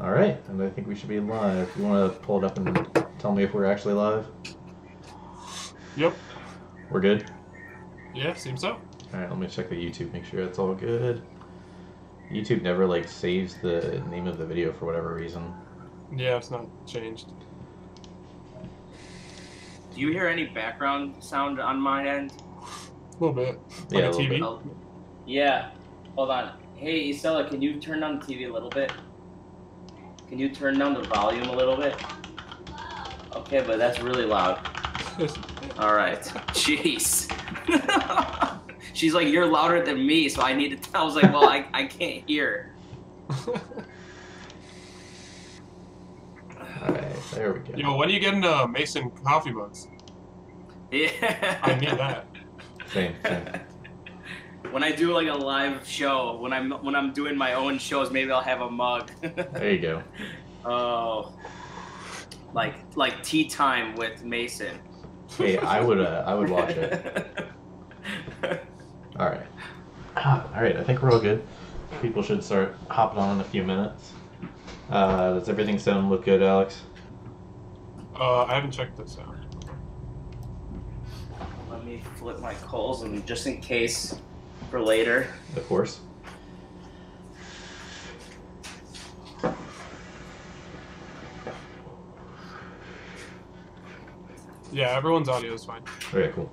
All right, and I think we should be live. You want to pull it up and tell me if we're actually live? Yep. We're good? Yeah, seems so. All right, let me check the YouTube, make sure it's all good. YouTube never, like, saves the name of the video for whatever reason. Yeah, it's not changed. Do you hear any background sound on my end? A little bit. Yeah, Like a a little TV? bit. Oh, yeah. Hold on. Hey, Isella, can you turn down the TV a little bit? Can you turn down the volume a little bit? Okay, but that's really loud. All right. Jeez. She's like, you're louder than me, so I need to. I was like, well, I can't hear. Alright, there we go. Yo, when are you getting Mason coffee mugs? Yeah. I need that. Same. When I do like a live show, when I'm doing my own shows, maybe I'll have a mug. There you go. Oh, like tea time with Mason. Hey, I would watch it. Alright. Alright, I think we're all good. People should start hopping on in a few minutes. Does everything look good, Alex? I haven't checked this out. Let me flip my coals, and just in case for later. Of course. Yeah, everyone's audio is fine. Okay, cool.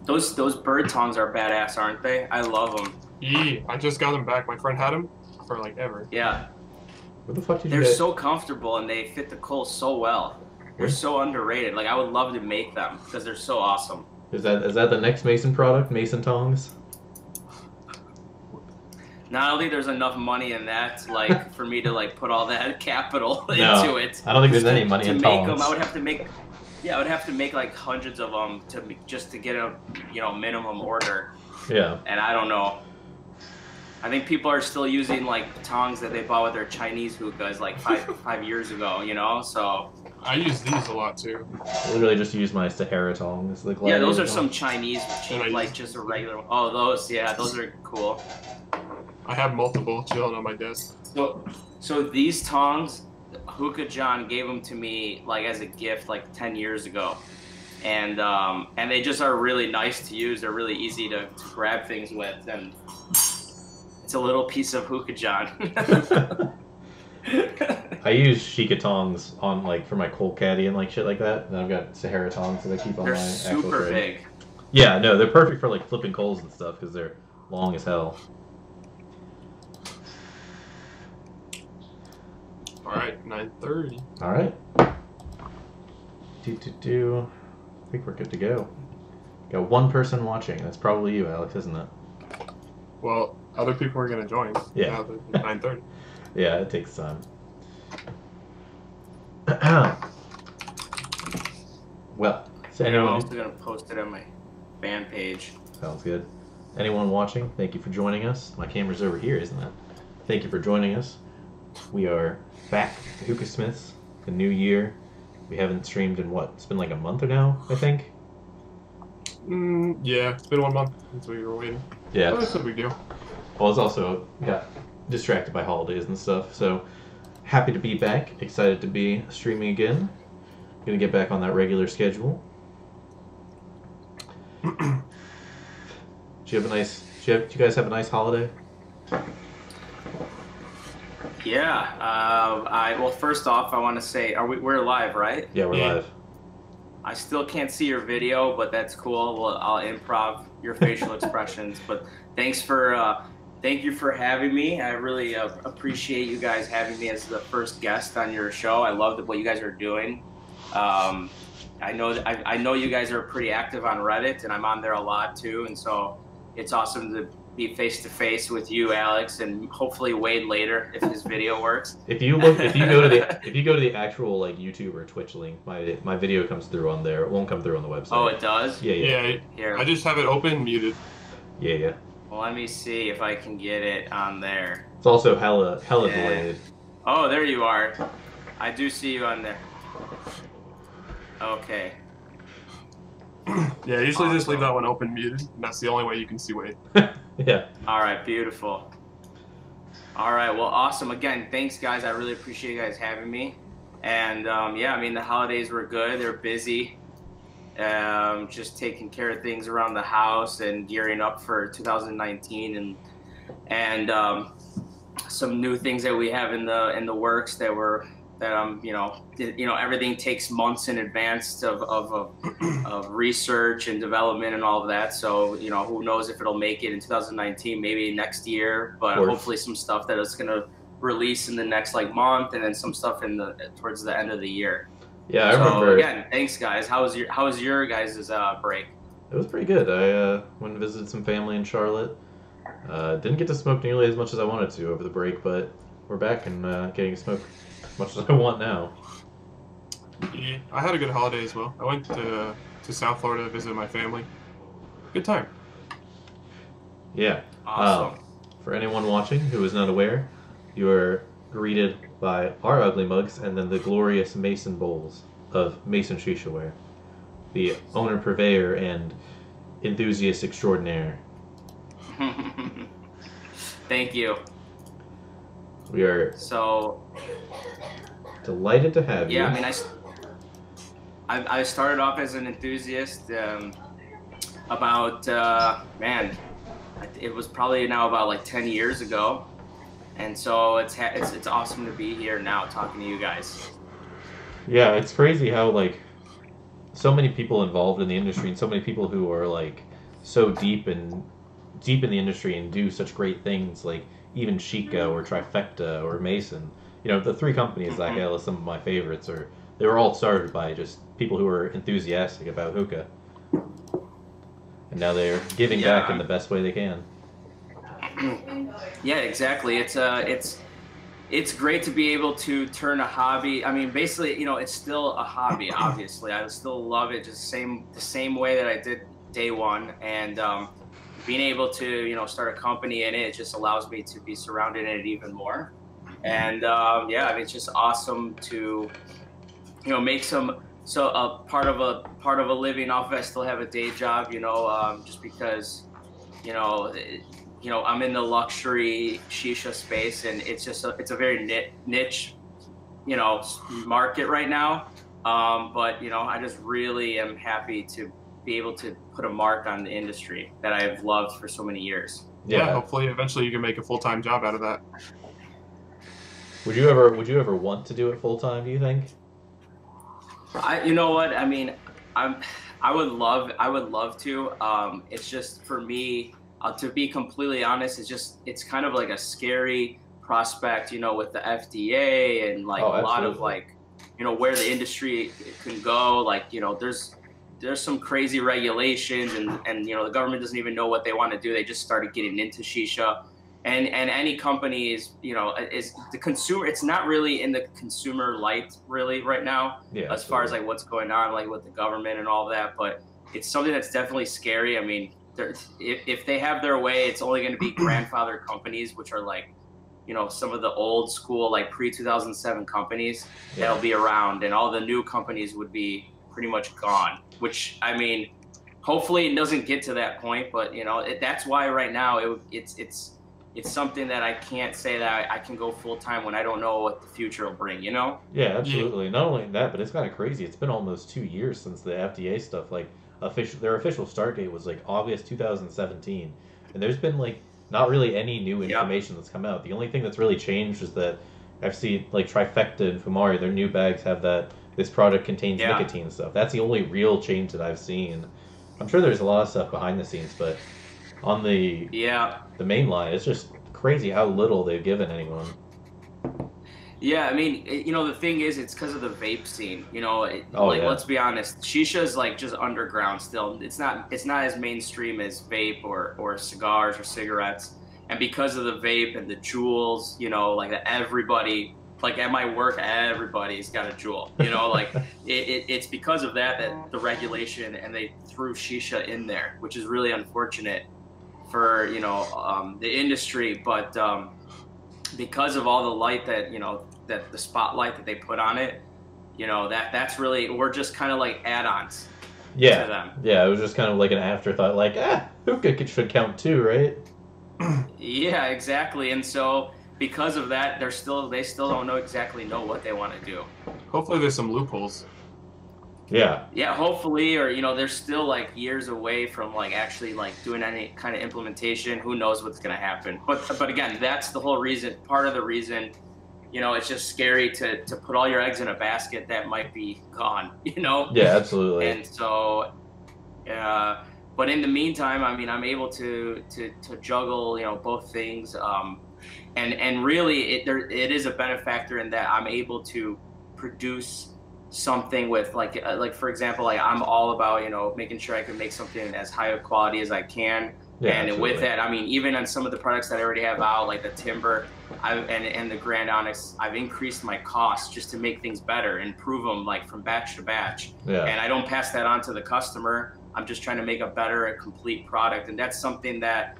Those bird tongs are badass, aren't they? I love them. Yeah, I just got them back. My friend had them for like ever. Yeah, What the fuck did you they're get? so comfortable and they fit the coal so well. They're so underrated. Like I would love to make them because they're so awesome. Is that the next Mason product? Mason tongs? Now, I don't think there's enough money in that, like, for me to like put all that capital No, into it. I don't think there's any money to in make tongs. them. I would have to make, yeah, I would have to make like hundreds of them just to get a minimum order. Yeah. And I don't know. I think people are still using like tongs that they bought with their Chinese hookahs like five years ago. So. I use these a lot too. I literally just use my Sahara tongs. The Yeah, those gladiator are some tongs. Chinese cheap, And I like use- just a regular. Oh, those, yeah, those are cool. I have multiple chilling on my desk. So these tongs, Hookah John gave them to me like as a gift like 10 years ago, and they just are really nice to use. They're really easy to grab things with, and it's a little piece of Hookah John. I use Sheikah tongs on like for my cold caddy and like shit like that. And I've got Sahara tongs that I keep on They're my actual super tray. big. Yeah, no, they're perfect for like flipping coals and stuff because they're long as hell. All right, 9:30. All right. I think we're good to go. Got one person watching. That's probably you, Alex, isn't it? Well, other people are gonna join. Yeah. Now that it's 9:30. Yeah, it takes time. Well, so I'm anyone also gonna post it on my fan page. sounds good. Anyone watching, thank you for joining us. My camera's over here, isn't it? Thank you for joining us. We are back to Hookah Smiths, the new year. We haven't streamed in what? It's been like a month or now, I think. Yeah, it's been 1 month since we were waiting. Yeah. But it's no big deal. Well, it's also got distracted by holidays and stuff, so happy to be back. Excited to be streaming again. Gonna get back on that regular schedule. Do you guys have a nice holiday? Yeah. Well, first off, I want to say, we're live, right? Yeah, we're Yeah. live. I still can't see your video, but that's cool. Well, I'll improv your facial expressions. But thank you for having me. I really appreciate you guys having me as the first guest on your show. I love what you guys are doing. I know you guys are pretty active on Reddit, and I'm on there a lot too. And so it's awesome to be face to face with you, Alex, and hopefully Wade later if his video works. If you go to the actual like YouTube or Twitch link, my video comes through on there. It won't come through on the website. Oh, it does? Yeah. Yeah, Here. I just have it open, muted. Yeah. Well, let me see if I can get it on there. It's also hella Yeah. delayed. Oh, there you are. I do see you on there. Okay. Yeah, usually just leave Awesome. that one open muted, and that's the only way you can see Wade. Yeah. All right, beautiful. All right, well, awesome. Again, thanks, guys. I really appreciate you guys having me. And yeah, I mean, the holidays were good. They're busy. Just taking care of things around the house and gearing up for 2019, and some new things that we have in the works that everything takes months in advance of research and development and all of that. So who knows if it'll make it in 2019, maybe next year, but hopefully some stuff that is going to release in the next month, and then some stuff towards the end of the year. Yeah, I remember. Again, thanks, guys. How was your guys' break? It was pretty good. I went and visited some family in Charlotte. Didn't get to smoke nearly as much as I wanted to over the break, but we're back and getting to smoke as much as I want now. Yeah, I had a good holiday as well. I went to South Florida to visit my family. Good time. Yeah. Awesome. For anyone watching who is not aware, you are greeted by our ugly mugs and then the glorious Mason bowls of Mason Shishaware, the owner, purveyor, and enthusiast extraordinaire. Thank you. We are delighted to have you. Yeah, I mean, I started off as an enthusiast about it was probably now about 10 years ago, and so it's awesome to be here now talking to you guys. Yeah, it's crazy how so many people involved in the industry and so many people who are so deep in the industry and do such great things, like even Chica or Trifecta or Mason. The three companies that I list some of my favorites they were all started by just people who were enthusiastic about hookah. And now they're giving back in the best way they can. Yeah, exactly. It's great to be able to turn a hobby. I mean, basically, it's still a hobby. Obviously, I still love it just the same way that I did day one. And being able to start a company in it just allows me to be surrounded in it even more. And I mean, it's just awesome to make part of a living off of it. I still have a day job, just because I'm in the luxury shisha space, and it's a very niche market right now, but I just really am happy to be able to put a mark on the industry that I've loved for so many years. Yeah, hopefully eventually you can make a full-time job out of that. Would you ever want to do it full-time, do you think? You know what? I mean, I would love to. It's just, for me, to be completely honest, it's kind of like a scary prospect, with the FDA and a lot of where the industry can go. There's some crazy regulations, and the government doesn't even know what they want to do. They just started getting into shisha. And any company is the consumer. It's not really in the consumer light really right now, as far as what's going on with the government and all that. But it's something that's definitely scary. I mean, if they have their way, it's only going to be grandfather companies, which are some of the old school pre-2007 companies that'll be around, and all the new companies would be pretty much gone. Which, I mean, hopefully it doesn't get to that point. But that's why right now it's something that I can't say that I can go full time when I don't know what the future will bring, Yeah, absolutely. Yeah. Not only that, but it's kind of crazy. It's been almost 2 years since the FDA stuff, their official start date was August 2017. And there's been not really any new information that's come out. The only thing that's really changed is that I've seen Trifecta and Fumari, their new bags have this product contains nicotine stuff. That's the only real change that I've seen. I'm sure there's a lot of stuff behind the scenes, but on the main line, it's just crazy how little they've given anyone. Yeah, I mean, the thing is, it's because of the vape scene. Let's be honest, shisha is just underground still. It's not as mainstream as vape or cigars or cigarettes. And because of the vape and the jewels, everybody, at my work, everybody's got a jewel. It's because of that the regulation, and they threw shisha in there, which is really unfortunate for the industry. But because of all the light that that the spotlight that they put on it, you know, that's really, we're just kind of like add-ons Yeah. to them. Yeah, it was just kind of like an afterthought, like, hookah should count too, right? Yeah, exactly. And so because of that, they still don't know what they want to do. Hopefully there's some loopholes. Yeah. Yeah, hopefully, or you know, they're still like years away from like actually like doing any kind of implementation. Who knows what's going to happen? But again, that's the whole reason. Part of the reason, you know, it's just scary to put all your eggs in a basket that might be gone. You know. Yeah, absolutely. And so, but in the meantime, I mean, I'm able to juggle, you know, both things. And really, it is a benefactor in that I'm able to produce something with like for example, like I'm all about, you know, making sure I can make something as high a quality as I can. Yeah, and absolutely. with that, I mean, even on some of the products that I already have out, like the timber and the Grand Onyx, I've increased my costs just to make things better, improve them like from batch to batch. Yeah. And I don't pass that on to the customer. I'm just trying to make a better, a complete product. And that's something that,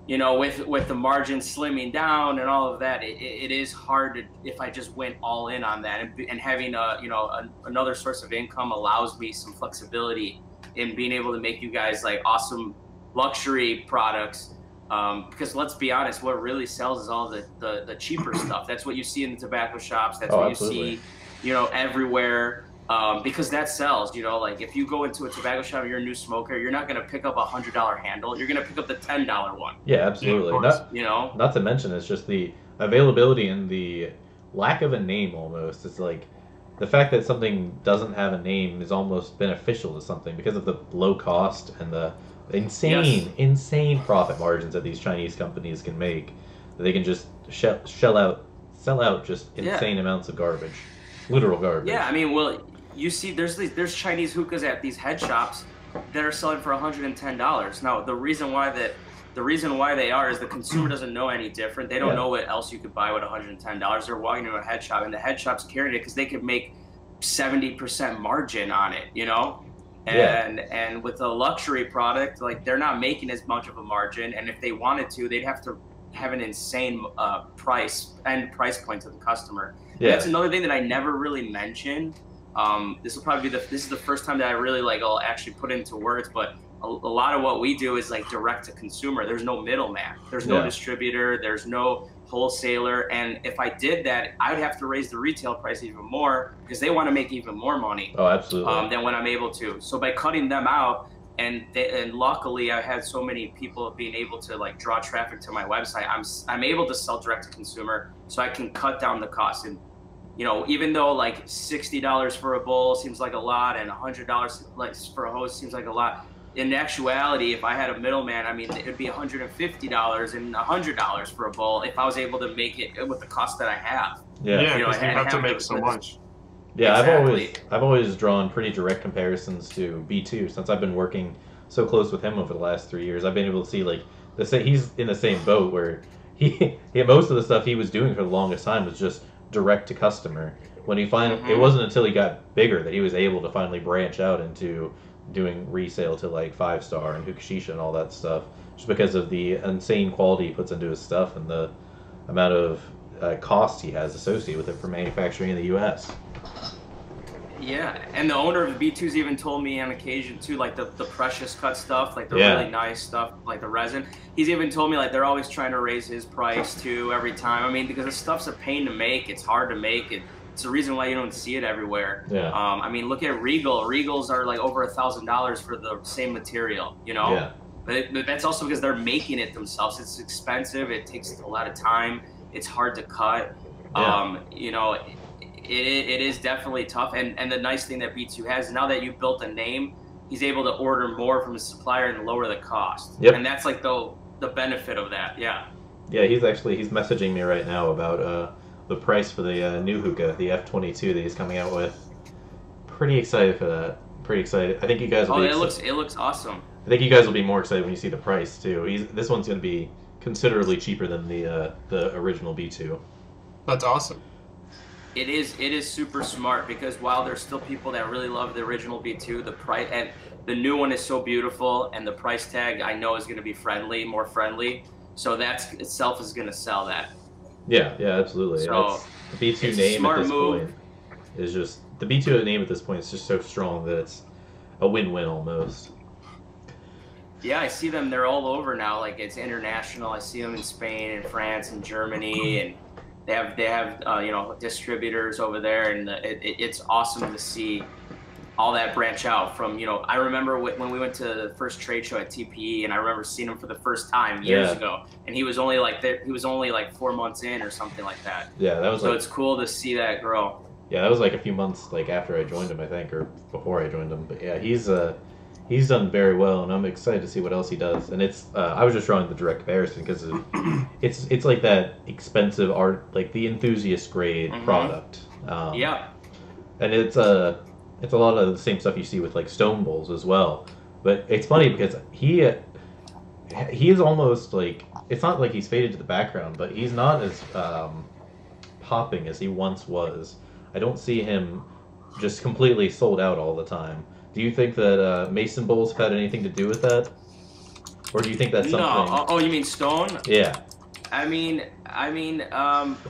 you know, with the margin slimming down and all of that, it is hard to, if I just went all in on that, and having another source of income allows me some flexibility in being able to make you guys like awesome luxury products. Because let's be honest, what really sells is all the cheaper stuff. That's what you see in the tobacco shops. That's what absolutely. you see, you know, everywhere. Because that sells, you know, like if you go into a tobacco shop and you're a new smoker, you're not going to pick up $100 handle. You're going to pick up the $10 one. Yeah, absolutely. Yeah, not to mention, it's just the availability and the lack of a name almost. It's like the fact that something doesn't have a name is almost beneficial to something because of the low cost and the insane profit margins that these Chinese companies can make. They can just sell out just insane amounts of garbage. Literal garbage. Yeah, I mean, well, you see, there's Chinese hookahs at these head shops that are selling for $110. Now, the reason why they are is the consumer doesn't know any different. They don't know what else you could buy with $110. They're walking into a head shop, and the head shop's carrying it because they could make 70% margin on it, you know. And with a luxury product, like they're not making as much of a margin, and if they wanted to, they'd have to have an insane price point to the customer. Yeah. That's another thing that I never really mentioned. This will probably be this is the first time that I really like I'll actually put into words, but a lot of what we do is like direct to consumer. There's no middleman. There's no distributor. There's no wholesaler. And if I did that, I would have to raise the retail price even more because they want to make even more money. Oh, absolutely. Than when I'm able to. So by cutting them out, and luckily I had so many people being able to like draw traffic to my website, I'm able to sell direct to consumer, so I can cut down the cost. And you know, even though like $60 for a bowl seems like a lot and $100 like for a hose seems like a lot, in actuality, if I had a middleman, I mean, it'd be $150 and $100 for a bowl if I was able to make it with the cost that I have. Yeah, because you have to make so much. Yeah, exactly. I've always drawn pretty direct comparisons to B2 since I've been working so close with him over the last 3 years. I've been able to see like he's in the same boat where he most of the stuff he was doing for the longest time was just direct to customer. When he finally, it wasn't until he got bigger that he was able to finally branch out into doing resale to like 5-Star and Hookah Shisha and all that stuff, just because of the insane quality he puts into his stuff and the amount of cost he has associated with it for manufacturing in the U.S. Yeah, and the owner of the B2s even told me on occasion too, like the precious cut stuff, like the really nice stuff, like the resin. He's even told me like they're always trying to raise his price too every time. I mean, because the stuff's a pain to make. It's hard to make. It's the reason why you don't see it everywhere. Yeah. I mean, look at Regal. Regals are like over $1,000 for the same material, you know? Yeah. But that's also because they're making it themselves. It's expensive. It takes a lot of time. It's hard to cut. Yeah. You know, it is definitely tough. And the nice thing that B2 has, now that you've built a name, he's able to order more from his supplier and lower the cost. Yep. And that's like the benefit of that. Yeah. Yeah, he's messaging me right now about the price for the new hookah, the F22 that he's coming out with. Pretty excited for that. Pretty excited. I think you guys will be it looks awesome. I think you guys will be more excited when you see the price too. This one's going to be considerably cheaper than the original B2. That's awesome. It is super smart because while there's still people that really love the original B2, the price and the new one is so beautiful, and the price tag I know is going to be more friendly. So that itself is going to sell that. Yeah, absolutely. So the B2 name at this point is just the B2O name at this point is just so strong that it's a win-win almost. Yeah, I see them. They're all over now. Like it's international. I see them in Spain and France and Germany, and they have you know, distributors over there, and it's awesome to see all that branch out from, you know, I remember when we went to the first trade show at TPE, and I remember seeing him for the first time years ago, and he was only like 4 months in or something like that. Yeah, that was so it's cool to see that grow. Yeah, that was like a few months like after I joined him, I think, or before I joined him. But yeah, he's done very well, and I'm excited to see what else he does. And it's I was just drawing the direct comparison because it's like that expensive art, like the enthusiast grade product. Yeah, and it's a lot of the same stuff you see with like stone bowls as well. But it's funny because he is almost like, it's not like he's faded to the background, but he's not as popping as he once was. I don't see him just completely sold out all the time. Do you think that Mason Bowls have had anything to do with that? Or do you think that's something... No. Oh, you mean stone? Yeah. I mean,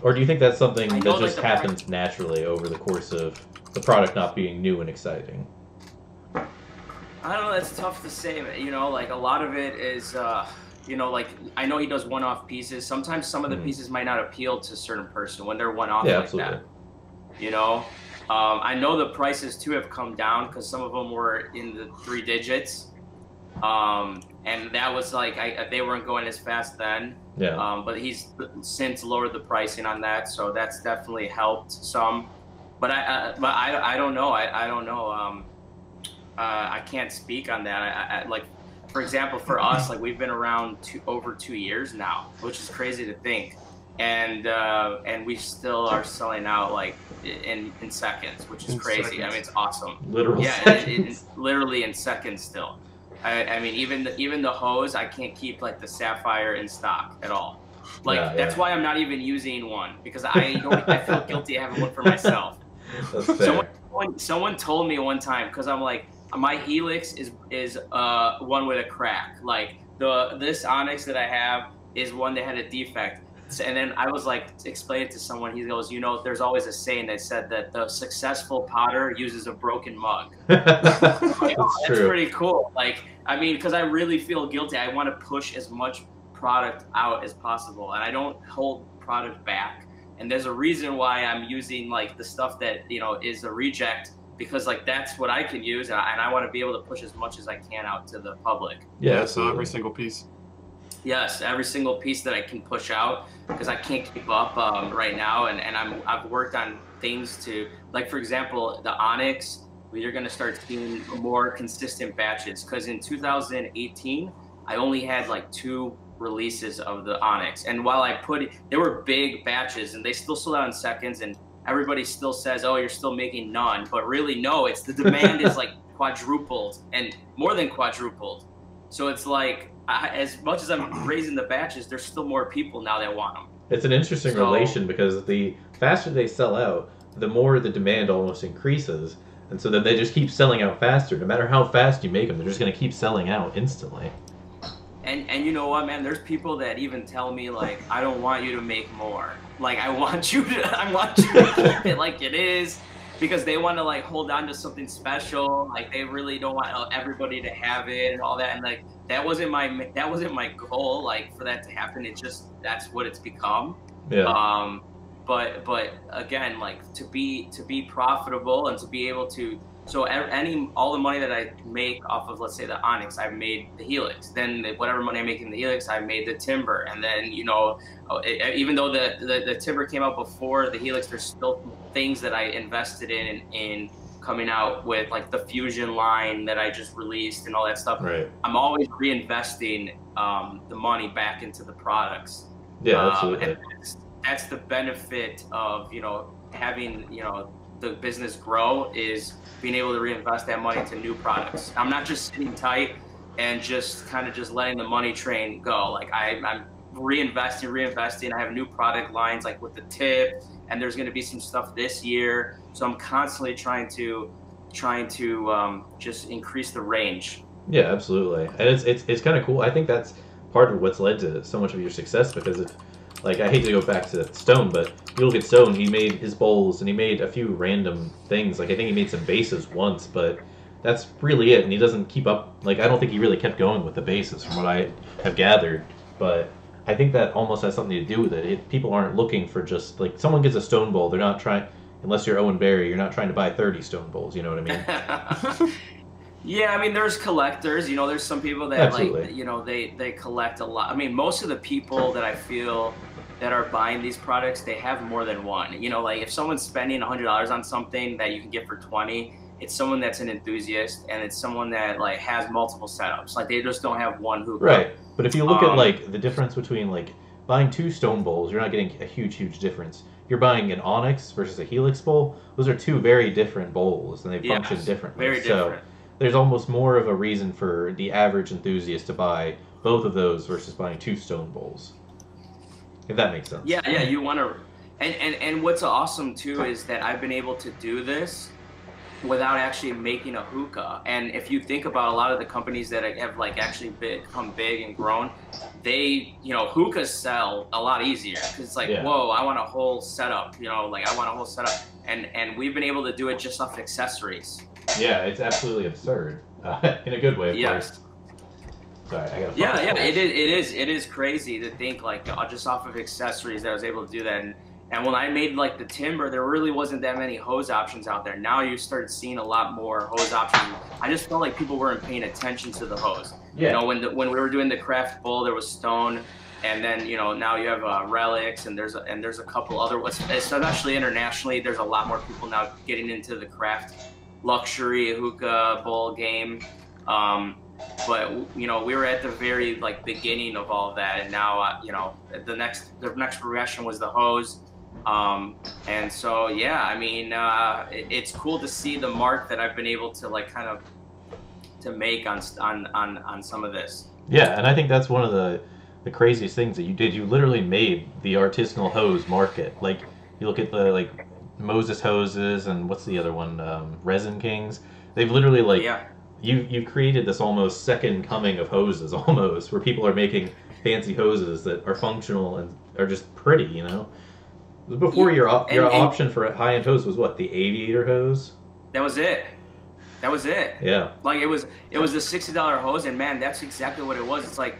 or do you think that's something that just like happens naturally over the course of the product not being new and exciting? I don't know, that's tough to say. You know, like a lot of it is, you know, like I know he does one-off pieces. Sometimes some of the pieces might not appeal to a certain person when they're one-off like absolutely. that. You know, I know the prices too have come down because some of them were in the 3 digits, and that was like they weren't going as fast then. Yeah. But he's since lowered the pricing on that, so that's definitely helped some. But I don't know. I don't know. I can't speak on that. I like, for example, for us, like we've been around over 2 years now, which is crazy to think. And we still are selling out like in seconds, which is crazy. Seconds. I mean, it's awesome. Literally. Yeah, literally in seconds still. I mean, even the hose, I can't keep like the sapphire in stock at all. Like that's why I'm not even using one, because I feel guilty having one for myself. That's fair. Someone told me one time, because I'm like, my Helix is one with a crack. Like this Onyx that I have is one that had a defect. And then I was like, explain it to someone. He goes, you know, there's always a saying that said that the successful potter uses a broken mug. Like, oh, that's pretty cool. Like, I mean, because I really feel guilty. I want to push as much product out as possible, and I don't hold product back. And there's a reason why I'm using like the stuff that, you know, is a reject, because like that's what I can use, and I want to be able to push as much as I can out to the public. Yeah, so every single piece. Yes, every single piece that I can push out, because I can't keep up right now, and I've worked on things to, like, for example, the Onyx. We're going to start seeing more consistent batches, because in 2018 I only had like 2 releases of the Onyx, and while they were big batches and they still sold out in seconds, and everybody still says, oh, you're still making none, but really no, it's the demand is like quadrupled and more than quadrupled. So it's like, as much as I'm raising the batches, there's still more people now that want them. It's an interesting relation, because the faster they sell out, the more the demand almost increases. And so then they just keep selling out faster. No matter how fast you make them, they're just going to keep selling out instantly. And you know what, man? There's people that even tell me, like, I don't want you to make more. Like, I want you to keep it like it is, because they want to like hold on to something special. Like they really don't want everybody to have it and all that. And like that wasn't my goal. Like for that to happen, it just, that's what it's become. Yeah. But again, like to be profitable and to be able to, so all the money that I make off of, let's say, the Onyx, I've made the Helix. Then whatever money I make in the Helix, I made the Timber. And then, you know, even though the Timber came out before the Helix, there's still things that I invested in coming out with, like the Fusion line that I just released and all that stuff. Right. I'm always reinvesting the money back into the products. Yeah, absolutely. And that's the benefit of, you know, having, you know, the business grow, is being able to reinvest that money into new products. I'm not just sitting tight and just kind of just letting the money train go. Like I'm reinvesting. I have new product lines like with the tip, and there's going to be some stuff this year. So I'm constantly trying to just increase the range. Yeah, absolutely. And it's kind of cool. I think that's part of what's led to so much of your success, because Like, I hate to go back to Stone, but you look at Stone, he made his bowls, and he made a few random things. Like, I think he made some bases once, but that's really it. And he doesn't keep up. Like, I don't think he really kept going with the bases, from what I have gathered. But I think that almost has something to do with it. People aren't looking for just, like, someone gets a Stone bowl, they're not trying, unless you're Owen Barry, you're not trying to buy 30 Stone bowls, you know what I mean? Yeah, I mean, there's collectors. You know, there's some people that Absolutely. like, you know, they collect a lot. I mean, most of the people that I feel that are buying these products, they have more than one. You know, like if someone's spending $100 on something that you can get for 20, it's someone that's an enthusiast, and it's someone that like has multiple setups. Like they just don't have one hookah. Right. But if you look at like the difference between like buying 2 Stone bowls, you're not getting a huge difference. You're buying an Onyx versus a Helix bowl. Those are 2 very different bowls, and they function differently. Very different. So there's almost more of a reason for the average enthusiast to buy both of those versus buying 2 Stone bowls. If that makes sense. Yeah, you want to, and what's awesome too is that I've been able to do this without actually making a hookah. And if you think about a lot of the companies that have like actually become big and grown, they, you know, hookahs sell a lot easier because it's like, whoa, I want a whole setup, you know, like I want a whole setup, and we've been able to do it just off accessories. Yeah, it's absolutely absurd in a good way, of course. Sorry, I got. Yeah, it is crazy to think like just off of accessories that I was able to do that. And when I made like the timber, there really wasn't that many hose options out there. Now you started seeing a lot more hose options. I just felt like people weren't paying attention to the hose. Yeah. You know, when we were doing the craft bowl, there was Stone, and then you know now you have Relics, and there's a couple other ones. Especially internationally, there's a lot more people now getting into the craft luxury hookah bowl game. But you know, we were at the very like beginning of all of that, and now you know the next progression was the hose. And so yeah, I mean it's cool to see the mark that I've been able to like kind of to make on some of this. Yeah, and I think that's one of the craziest things that you did. You literally made the artisanal hose market. Like you look at the like Moses hoses and what's the other one, Resin Kings. They've literally like you've created this almost second coming of hoses almost, where people are making fancy hoses that are functional and are just pretty, you know. Before your option for a high-end hose was what, the Aviator hose? That was it. Yeah. Like it was a $60 hose, and man, that's exactly what it was. It's like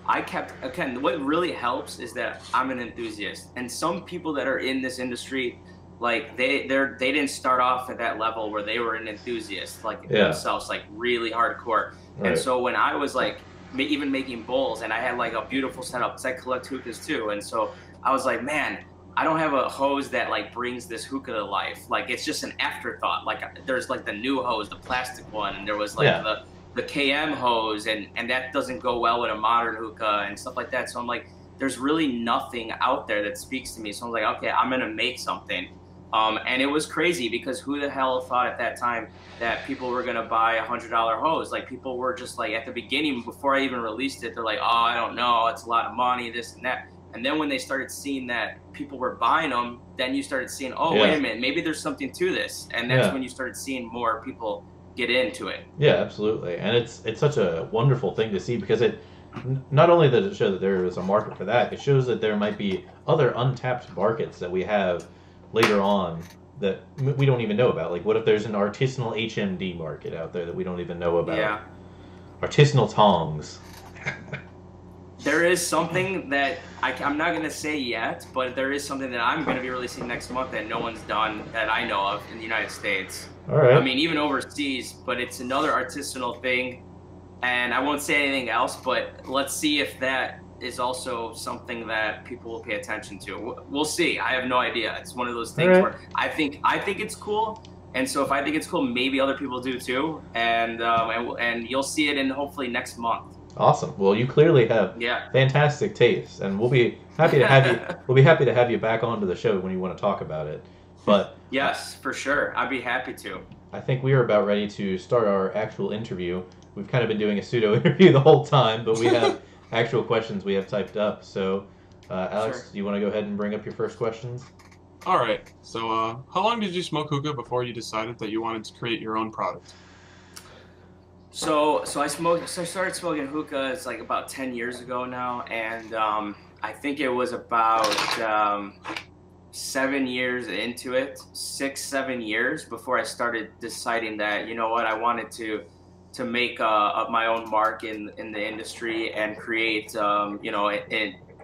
I kept, again, what really helps is that I'm an enthusiast, and some people that are in this industry, like they didn't start off at that level where they were an enthusiast like themselves, like really hardcore. Right. And so when I was like even making bowls, and I had like a beautiful setup, because I collect hookahs too, and so I was like, man, I don't have a hose that like brings this hookah to life. Like it's just an afterthought. Like there's like the new hose, the plastic one, and there was like the KM hose, and that doesn't go well with a modern hookah and stuff like that. So I'm like, there's really nothing out there that speaks to me. So I'm like, okay, I'm gonna make something. And it was crazy because who the hell thought at that time that people were gonna buy $100 hose? Like people were just like at the beginning, before I even released it, they're like, oh, I don't know, it's a lot of money, this and that. And then when they started seeing that people were buying them, then you started seeing, oh, wait a minute, maybe there's something to this. And that's when you started seeing more people get into it. Yeah, absolutely. And it's such a wonderful thing to see, because it not only does it show that there is a market for that, it shows that there might be other untapped markets that we have later on that we don't even know about. Like, what if there's an artisanal HMD market out there that we don't even know about? Yeah. Artisanal tongs. There is something that I'm not going to say yet, but there is something that I'm going to be releasing next month that no one's done that I know of in the United States. All right. I mean, even overseas, but it's another artisanal thing. And I won't say anything else, but let's see if that is also something that people will pay attention to. We'll see. I have no idea. It's one of those things where I think it's cool. And so if I think it's cool, maybe other people do too. And you'll see it in hopefully next month. Awesome. Well, you clearly have fantastic taste, and we'll be happy to have you. We'll be happy to have you back onto the show when you want to talk about it. But yes, for sure, I'd be happy to. I think we are about ready to start our actual interview. We've kind of been doing a pseudo interview the whole time, but we have actual questions we have typed up. So, Alex, do you want to go ahead and bring up your first questions? All right. So, how long did you smoke hookah before you decided that you wanted to create your own product? So I started smoking hookah. It's like about 10 years ago now, and I think it was about 7 years into it, 6, 7 years before I started deciding that, you know what, I wanted to make my own mark in the industry and create, you know,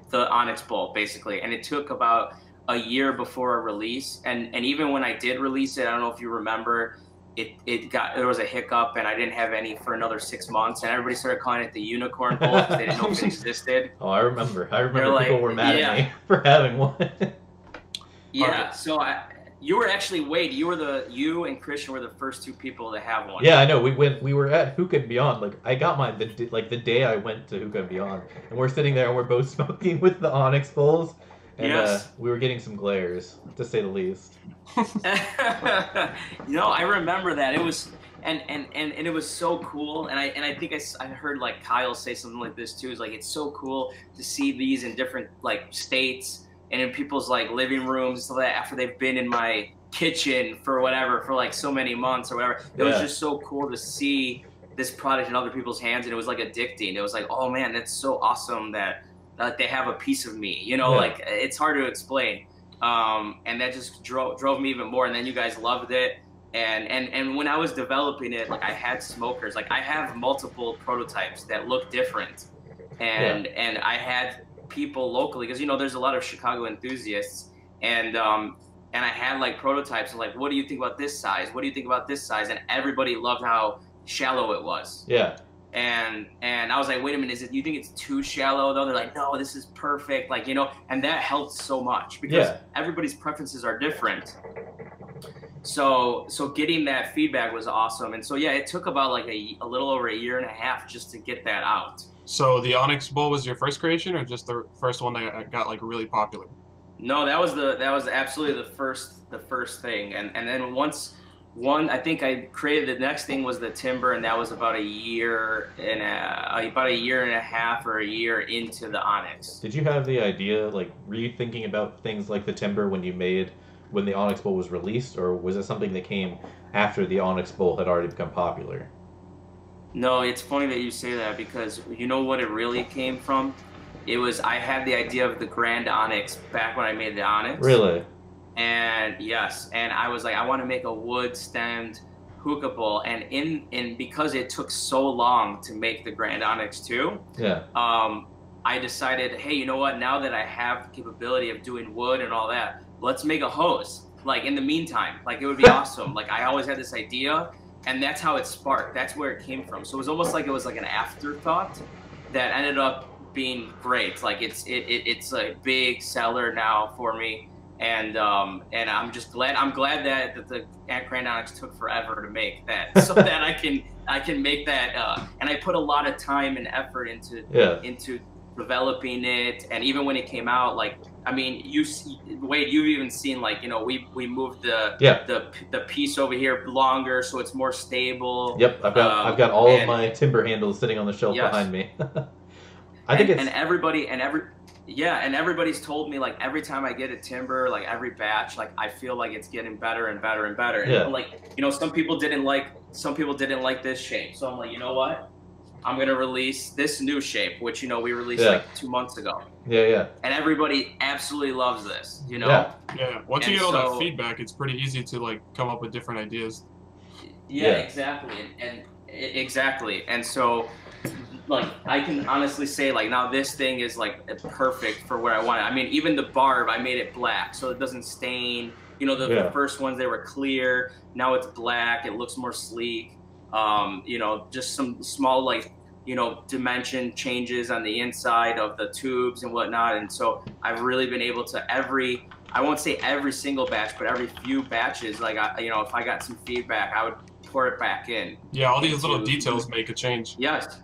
the Onyx Bowl basically. And it took about a year before a release. And even when I did release it, I don't know if you remember, there was a hiccup and I didn't have any for another 6 months, and everybody started calling it the Unicorn Bowl because they didn't know if it existed. Oh, I remember Like, people were mad yeah. at me for having one. Yeah, so you were actually, Wade, you and Christian were the first 2 people to have one. Yeah, I know. We were at Hookah and Beyond. Like, I got mine the day I went to Hookah and Beyond, and we're sitting there and we're both smoking with the Onyx bowls, and Yes. we were getting some glares, to say the least. You know, I remember that. It was and it was so cool. And I think I heard like Kyle say something like this too. It's like, it's so cool to see these in different like states and in people's like living rooms, so that after they've been in my kitchen for like so many months or whatever. It was just so cool to see this product in other people's hands, and it was like addicting. It was like, oh man, that's so awesome that they have a piece of me, you know. Like, it's hard to explain. And that just drove me even more. And then you guys loved it. And when I was developing it, like, I had smokers, like I have multiple prototypes that look different. And I had people locally, because, you know, there's a lot of Chicago enthusiasts, and I had like prototypes of like, what do you think about this size? What do you think about this size? And everybody loved how shallow it was. Yeah. And I was like, wait a minute, you think it's too shallow though? They're like, no, this is perfect. Like, you know, and that helped so much because everybody's preferences are different. So getting that feedback was awesome. And so, yeah, it took about like a little over a year and a half just to get that out. So the Onyx Bowl was your first creation, or just the first one that got like really popular? No, that was absolutely the first thing. And then I think I created the next thing was the Timber, and that was about a year and a half or a year into the Onyx. Did you have the idea, like, were you thinking about things like the Timber when the Onyx Bowl was released, or was it something that came after the Onyx Bowl had already become popular? No, it's funny that you say that, because you know what it really came from? I had the idea of the Grand Onyx back when I made the Onyx. Really? And yes, and I was like, I want to make a wood-stemmed hookah bowl, and because it took so long to make the Grand Onyx too, I decided, hey, you know what? Now that I have the capability of doing wood and all that, let's make a hose. Like, in the meantime, like, it would be awesome. Like, I always had this idea, and that's how it sparked. That's where it came from. So it was almost like it was like an afterthought that ended up being great. Like, it's a big seller now for me. And I'm just glad. I'm glad that the Grand Onyx took forever to make that, so that I can make that. And I put a lot of time and effort into developing it. And even when it came out, like, I mean, Wade, you've even seen, like, you know, we moved the piece over here longer, so it's more stable. Yep, I've got all of my Timber handles sitting on the shelf behind me. Everybody's told me, like, every time I get a Timber, like every batch, like, I feel like it's getting better and better and better. And like, you know, some people didn't like this shape. So I'm like, you know what? I'm gonna release this new shape, which, you know, we released like 2 months ago. Yeah. And everybody absolutely loves this, you know? Yeah. Once you get all that feedback, it's pretty easy to like come up with different ideas. Yeah. Exactly. And so, like, I can honestly say, like, now this thing is like perfect for where I want it. I mean, even the barb, I made it black so it doesn't stain. You know, the first ones, they were clear. Now it's black. It looks more sleek. You know, just some small, like, you know, dimension changes on the inside of the tubes and whatnot. And so I've really been able to I won't say every single batch, but every few batches, like, you know, if I got some feedback, I would pour it back in. Yeah, all these little details make a change. Yes.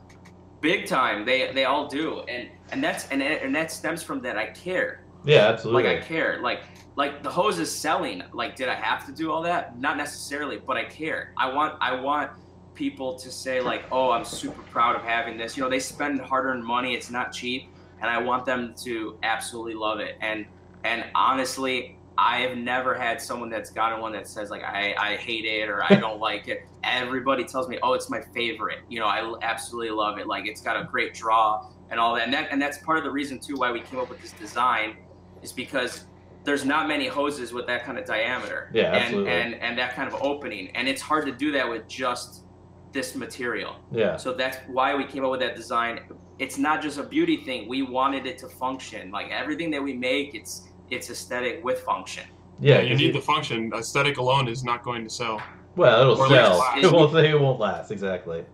Big time. They all do. And that stems from that I care. Yeah, absolutely. Like, I care. Like the hose is selling. Like, did I have to do all that? Not necessarily, but I care. I want people to say, like, oh, I'm super proud of having this. You know, they spend hard-earned money. It's not cheap, and I want them to absolutely love it. And honestly, I have never had someone that's gotten one that says, like, I hate it or I don't like it. Everybody tells me, oh, it's my favorite. You know, I absolutely love it. Like, it's got a great draw. and all that. And that's part of the reason too why we came up with this design, is because there's not many hoses with that kind of diameter. Yeah, absolutely. And that kind of opening, and it's hard to do that with just this material. Yeah. So that's why we came up with that design. It's not just a beauty thing. We wanted it to function. Like everything that we make, it's aesthetic with function. Yeah, you need the function. Aesthetic alone is not going to sell. Well, it'll Or sell. last. It won't last, exactly.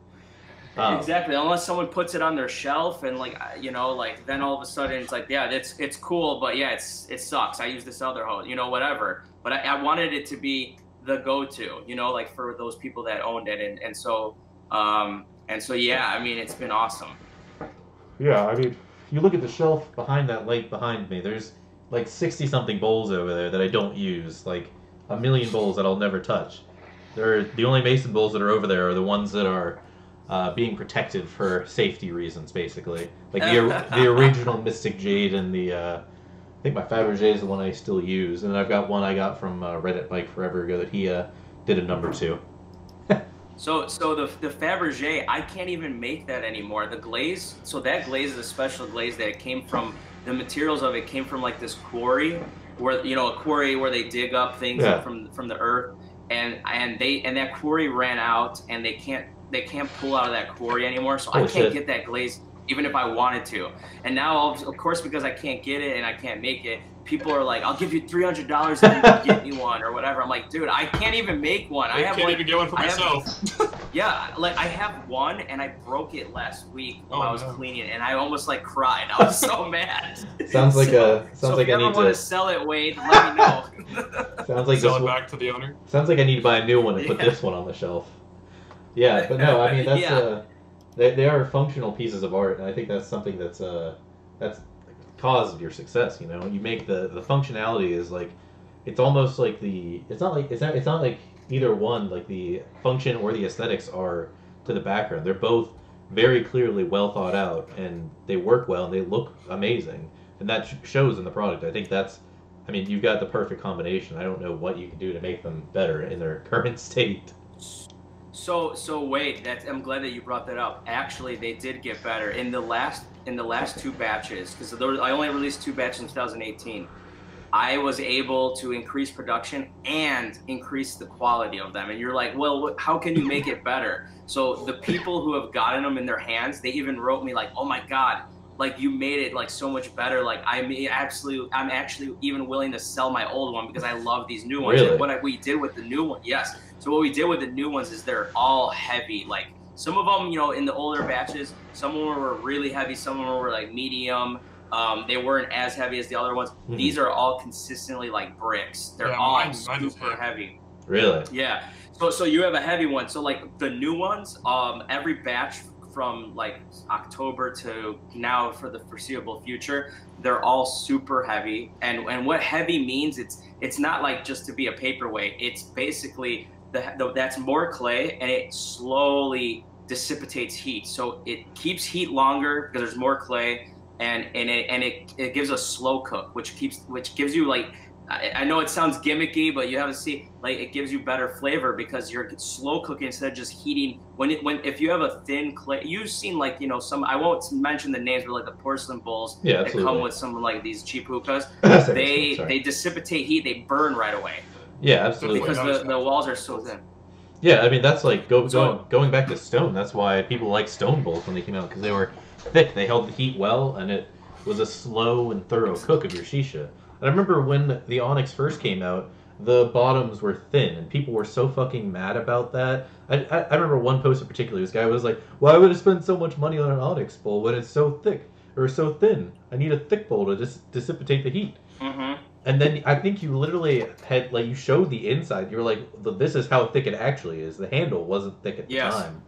Exactly, unless someone puts it on their shelf and like, you know, like then all of a sudden it's like, yeah, it's cool, but yeah, it sucks. I use this other hose, you know, whatever. But I wanted it to be the go-to, you know, like for those people that owned it, and so yeah, I mean, it's been awesome. Yeah, I mean, you look at the shelf behind that light behind me. There's like 60-something bowls over there that I don't use, like a million bowls that I'll never touch. The only mason bowls that are over there are the ones that are being protected for safety reasons, basically. Like the original Mystic Jade and the I think my Fabergé is the one I still use, and I've got one I got from Reddit Bike forever ago that he did a number 2. So the Fabergé, I can't even make that anymore. The glaze, so that glaze is a special glaze that it came from. The materials of it came from like this quarry, where, you know, a quarry where they dig up things from the earth, and that quarry ran out, and they can't pull out of that quarry anymore. So I can't get that glaze even if I wanted to. And now, of course, because I can't get it and I can't make it, people are like, I'll give you $300 if you can get me one or whatever. I'm like, dude, I can't even make one. I can't even get one for myself. Yeah, like I have one and I broke it last week while I was cleaning it, and I almost like cried. I was so mad. Sounds like so I if you ever need want to sell it, Wade, let me know. Sounds like sell it back to the owner. Sounds like I need to buy a new one and put this one on the shelf. Yeah, but no, I mean that's they are functional pieces of art, and I think that's something that's cause of your success. You know, you make the functionality is like, it's almost like it's not like either one, like the function or the aesthetics are to the background. They're both very clearly well thought out, and they work well and they look amazing, and that shows in the product. I think I mean, you've got the perfect combination. I don't know what you can do to make them better in their current state. So wait, I'm glad that you brought that up. Actually, they did get better in the last 2 batches, because I only released 2 batches in 2018. I was able to increase production and increase the quality of them. And you're like, well, how can you make it better? So the people who have gotten them in their hands, they even wrote me like, oh my God, like you made it like so much better. Like I'm actually even willing to sell my old one because I love these new ones. Really? And what we did with the new one, yes. So what we did with the new ones is they're all heavy. Like some of them, you know, in the older batches, some of them were really heavy. Some of them were like medium. They weren't as heavy as the other ones. Mm-hmm. These are all consistently like bricks. They're all super heavy. Really? Yeah. So you have a heavy one. So like the new ones, every batch from like October to now for the foreseeable future, they're all super heavy. And what heavy means, it's not like just to be a paperweight. It's basically that's more clay, and it slowly dissipates heat. So it keeps heat longer because there's more clay. And it gives a slow cook, which gives you like, I know it sounds gimmicky, but you have to see, like, it gives you better flavor because you're slow cooking instead of just heating. If you have a thin clay, you've seen like, you know, some, I won't mention the names, but like the porcelain bowls that come with some like these cheap hookahs, they dissipate heat, they burn right away. Yeah, absolutely. Because the walls are so thin. Yeah, I mean that's like going back to stone. That's why people like stone bowls when they came out, because they were thick. They held the heat well, and it was a slow and thorough cook of your shisha. And I remember when the Onyx first came out, the bottoms were thin, and people were so fucking mad about that. I remember one post in particular. This guy was like, "Why would I spend so much money on an Onyx bowl when it's so thick or so thin? I need a thick bowl to just dissipate the heat." Mm-hmm. And then I think you literally had, like, you showed the inside. You were like, "This is how thick it actually is." The handle wasn't thick at the time.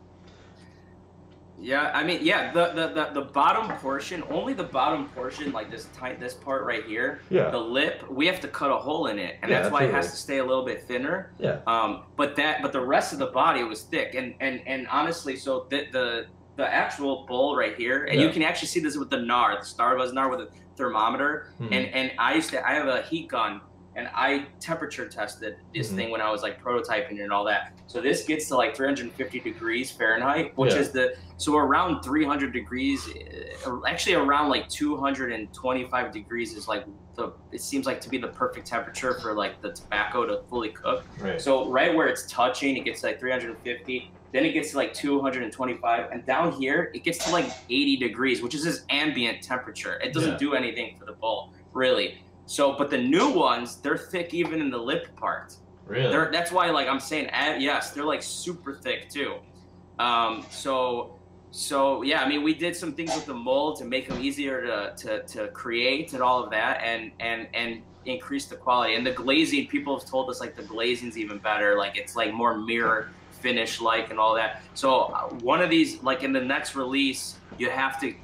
Yeah, I mean, yeah, the bottom portion, only the bottom portion, like this part right here, the lip, we have to cut a hole in it, and that's why it has to stay a little bit thinner. Yeah. But the rest of the body was thick, and honestly, so the actual bowl right here, and you can actually see this with the NAR, the Starbuzz NAR with a thermometer, and I have a heat gun and I temperature tested this thing when I was like prototyping and all that. So this gets to like 350 degrees Fahrenheit, which is so around 300 degrees, actually around like 225 degrees is like it seems like to be the perfect temperature for like the tobacco to fully cook. Right. So right where it's touching, it gets like 350. Then it gets to like 225, and down here it gets to like 80 degrees, which is its ambient temperature. It doesn't do anything for the bowl, really. So, but the new ones, they're thick even in the lip part. Really? That's why, like I'm saying, yes, they're like super thick too. So yeah, I mean, we did some things with the mold to make them easier to create and all of that, and increase the quality. And the glazing, people have told us like the glazing's even better. Like it's like more mirror finish like and all that. So one of these, like in the next release, you have to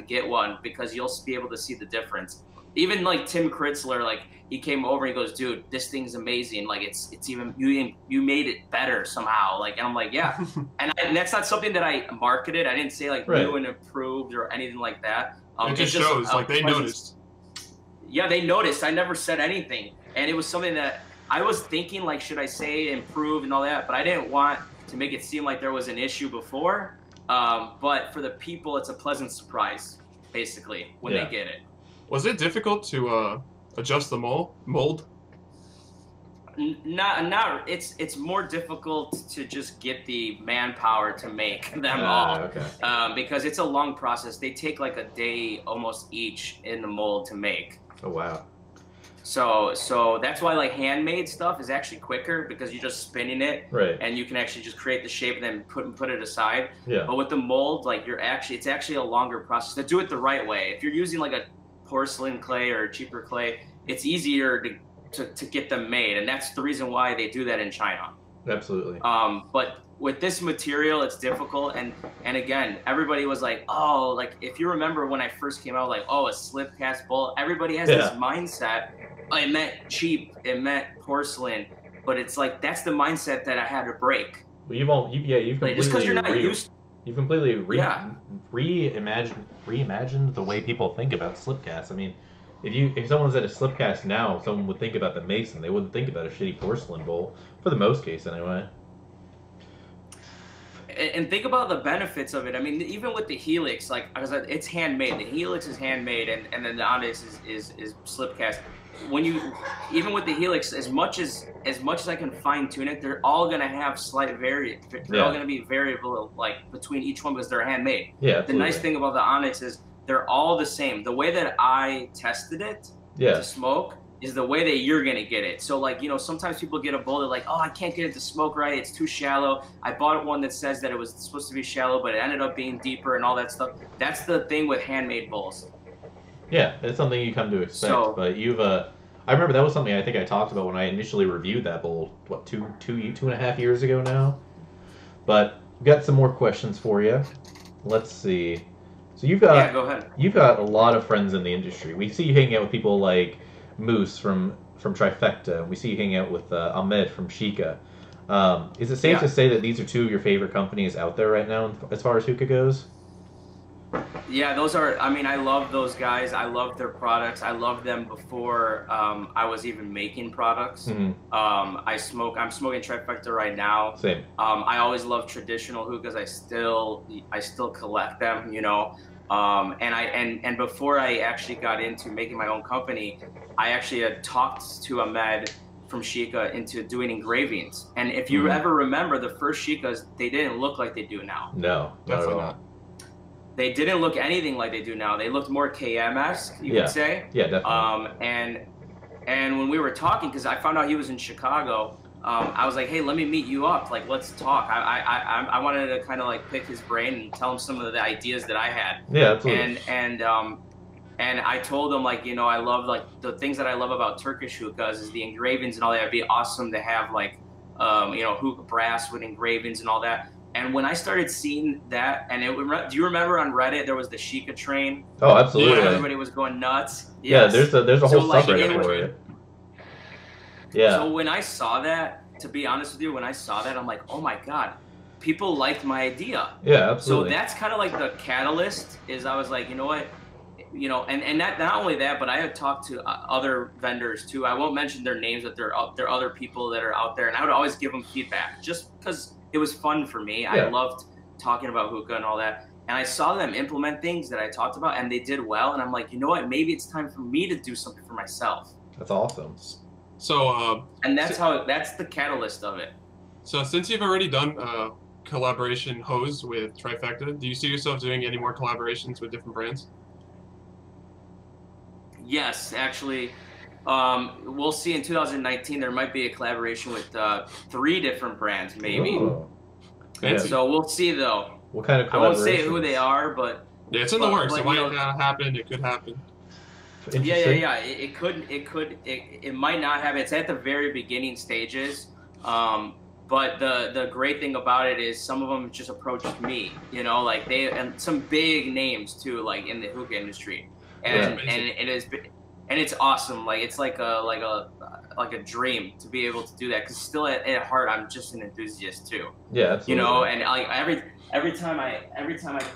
get one because you'll be able to see the difference. Even like Tim Kritzler, like he came over and he goes, dude, this thing's amazing. Like it's even you made it better somehow. Like, and I'm like, yeah. and that's not something that I marketed. I didn't say like new and improved or anything like that. It just shows like they noticed. Yeah, they noticed. I never said anything, and it was something that I was thinking like, should I say improve and all that, but I didn't want to make it seem like there was an issue before. But for the people, it's a pleasant surprise, basically, when they get it. Was it difficult to adjust the mold? Not. It's more difficult to just get the manpower to make them all. Okay. Because it's a long process. They take like a day almost each in the mold to make. Oh wow. So that's why like handmade stuff is actually quicker because you're just spinning it, and you can actually just create the shape and then put it aside. Yeah. But with the mold, like it's actually a longer process to do it the right way. If you're using like a porcelain clay or cheaper clay, it's easier to get them made, and that's the reason why they do that in China. Absolutely. But with this material, it's difficult, and again, everybody was like, oh, like if you remember when I first came out, like, oh, a slip cast bowl. Everybody has this mindset. Oh, it meant cheap. It meant porcelain, but it's like that's the mindset that I had to break. Well, you've completely just because you're not used. You've completely reimagined the way people think about slipcasts. I mean, if someone's at a slipcast now, someone would think about the Mason. They wouldn't think about a shitty porcelain bowl, for the most case anyway. And think about the benefits of it. I mean, even with the Helix, like because it's handmade. The Helix is handmade, and then the Onyx is slipcast. Even with the Helix, as much as I can fine tune it, they're all gonna have slight They're all gonna be variable, like between each one because they're handmade. Yeah. Absolutely. The nice thing about the Onyx is they're all the same. The way that I tested it to smoke is the way that you're gonna get it. So like, sometimes people get a bowl, they're like, oh, I can't get it to smoke right, it's too shallow. I bought one that says that it was supposed to be shallow, but it ended up being deeper and all that stuff. That's the thing with handmade bowls. Yeah, it's something you come to expect. But I remember that was something I think I talked about when I initially reviewed that bowl, what, two and a half years ago now? But we've got some more questions for you. Let's see. So go ahead. You've got a lot of friends in the industry. We see you hanging out with people like Moose from Trifecta, and we see you hanging out with Ahmed from Shika. Is it safe to say that these are two of your favorite companies out there right now as far as hookah goes? Yeah, those are. I mean, I love those guys. I love their products. I loved them before I was even making products. Mm-hmm. I'm smoking Trifecta right now. Same. I always love traditional hookahs. I still collect them. And before I actually got into making my own company, I actually had talked to Ahmed from Shika into doing engravings. And if you ever remember, the first Shikas, they didn't look like they do now. No, definitely not. They didn't look anything like they do now. They looked more KM-esque, you could say. Yeah, definitely. And when we were talking, because I found out he was in Chicago, I was like, hey, let me meet you up. Like, let's talk. I wanted to kind of like pick his brain and tell him some of the ideas that I had. Yeah, absolutely. And I told him, like, I love, like, the things that I love about Turkish hookahs is the engravings and all that. It'd be awesome to have, like, hookah brass with engravings and all that. And when I started seeing that, and do you remember on Reddit there was the Shika train? Oh, absolutely. Everybody was going nuts. Yes. Yeah, there's a whole subreddit for it. Yeah. So when I saw that, to be honest with you, I'm like, oh my god, people liked my idea. Yeah, absolutely. So that's kind of like the catalyst. Is I was like, you know what? you know, and not only that, but I have talked to other vendors too. I won't mention their names, but there are other people that are out there, and I would always give them feedback just because it was fun for me. Yeah. I loved talking about hookah and all that. And I saw them implement things that I talked about, and they did well. And I'm like, you know what? Maybe it's time for me to do something for myself. That's awesome. So, and that's that's the catalyst of it. So since you've already done collaboration hose with Trifecta, do you see yourself doing any more collaborations with different brands? Yes, actually. We'll see in 2019. There might be a collaboration with 3 different brands, maybe. Ooh. Yeah. So we'll see, though. What kind of I won't say who they are, but yeah, it's in the works. It might not happen. It could happen. Yeah. It might not happen. It's at the very beginning stages. But the great thing about it is some of them just approached me, you know, like and some big names too, like in the hookah industry, and it's awesome. Like it's like a dream to be able to do that, because still at heart I'm just an enthusiast too. Yeah, absolutely. You know, and like every time I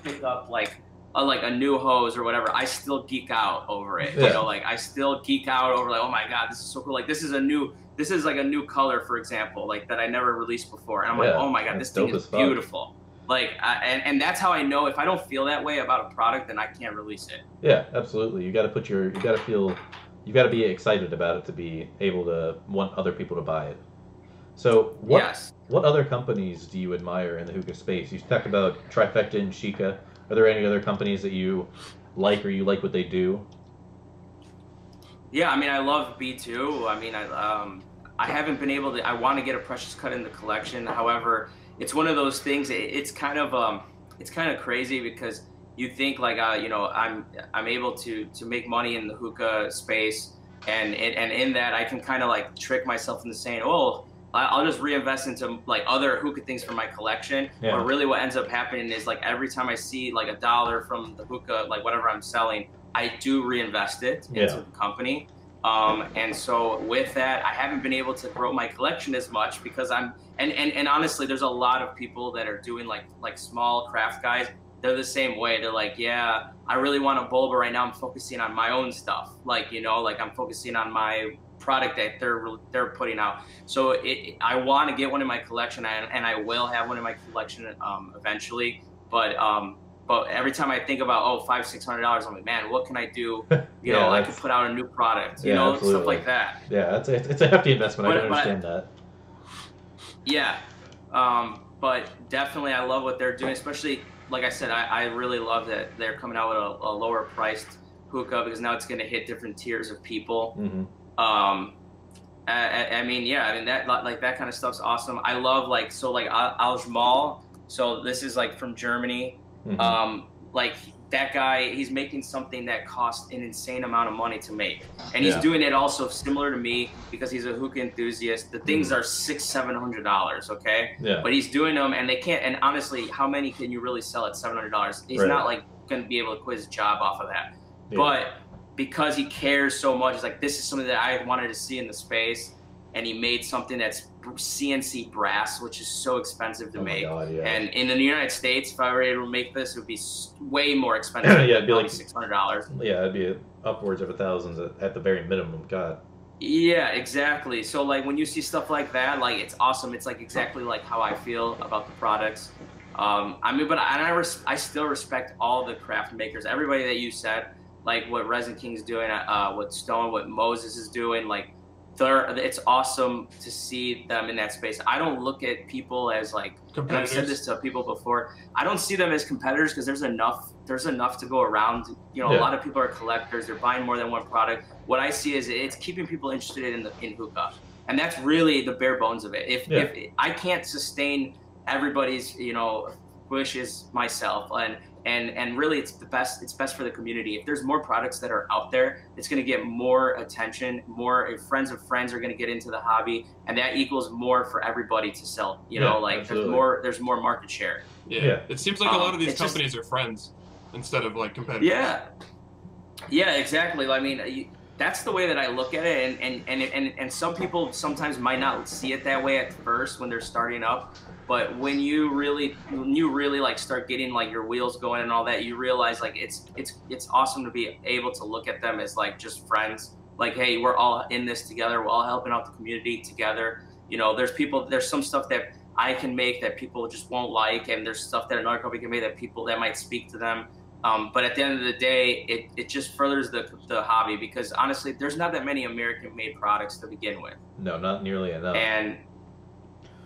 pick up like a new hose or whatever, I still geek out over it. Yeah. You know, like I still geek out over like, oh my god, this is so cool. Like this is like a new color, for example, like that I never released before, and I'm like, oh my god, this thing is beautiful. Like, and that's how I know if I don't feel that way about a product, then I can't release it. Yeah, absolutely. You got to be excited about it to be able to want other people to buy it. So what other companies do you admire in the hookah space? You talked about Trifecta and Chica. Are there any other companies that you like, or you like what they do? Yeah, I mean, I love B2. I mean, I haven't been able to. I want to get a Precious Cut in the collection. However, it's one of those things. It's kind of crazy, because you think like, you know, I'm able to make money in the hookah space, and in that I can kind of like trick myself into saying, oh, I'll just reinvest into like other hookah things for my collection. Yeah. But really, what ends up happening is like every time I see like $1 from the hookah, like whatever I'm selling, I do reinvest it into the company. And so with that, I haven't been able to grow my collection as much, because and honestly, there's a lot of people that are doing like small craft guys. They're the same way. They're like, yeah, I really want a bowl, but right now I'm focusing on my own stuff. Like, you know, like I'm focusing on my product that they're putting out. So I want to get one in my collection, and I will have one in my collection eventually. But every time I think about $500-600, I'm like, man, what can I do? You know, I could put out a new product. You know, absolutely. stuff like that. Yeah, it's a hefty investment. I can understand that. Yeah, but definitely I love what they're doing. Especially, like I said, I really love that they're coming out with a lower priced hookah, because now it's going to hit different tiers of people. Mm-hmm. I mean, yeah, I mean that like that kind of stuff's awesome. I love like Al-Jamal. So this is like from Germany. Mm-hmm. Like that guy, he's making something that costs an insane amount of money to make, and he's doing it also similar to me, because he's a hookah enthusiast. The things are $600-700, okay? Yeah. But he's doing them, and they can't. And honestly, how many can you really sell at $700? He's not like going to be able to quit his job off of that. Yeah. But because he cares so much, it's like, this is something that I wanted to see in the space, and he made something that's CNC brass, which is so expensive to make. God, yeah. And in the United States, if I were able to make this, it would be way more expensive. Yeah, it'd be like $600. Yeah, it'd be upwards of thousands at the very minimum. God. Yeah, exactly. So like when you see stuff like that, like it's awesome. It's like exactly like how I feel about the products. I mean, but I still respect all the craft makers. Everybody that you said, like what Resin King's doing, what Stone, what Moses is doing, like. It's awesome to see them in that space. I don't look at people as like, and I've said this to people before, I don't see them as competitors, because there's enough to go around. You know, a lot of people are collectors. They're buying more than one product. What I see is it's keeping people interested in hookah. And that's really the bare bones of it. If I can't sustain everybody's, you know, wishes myself, and really it's best for the community. If there's more products that are out there, it's going to get more attention, more friends of friends are going to get into the hobby, and that equals more for everybody to sell, you know, like absolutely. there's more market share. Yeah. It seems like a lot of these companies are friends instead of like competitors. Yeah, exactly. I mean, that's the way that I look at it, and some people sometimes might not see it that way at first when they're starting up. But when you really like start getting like your wheels going and all that, you realize like it's awesome to be able to look at them as like just friends. Like, hey, we're all in this together. We're all helping out the community together. You know, there's some stuff that I can make that people just won't like, and there's stuff that another company can make that people that might speak to them. But at the end of the day, it just furthers the hobby, because honestly, there's not that many American-made products to begin with. No, not nearly enough.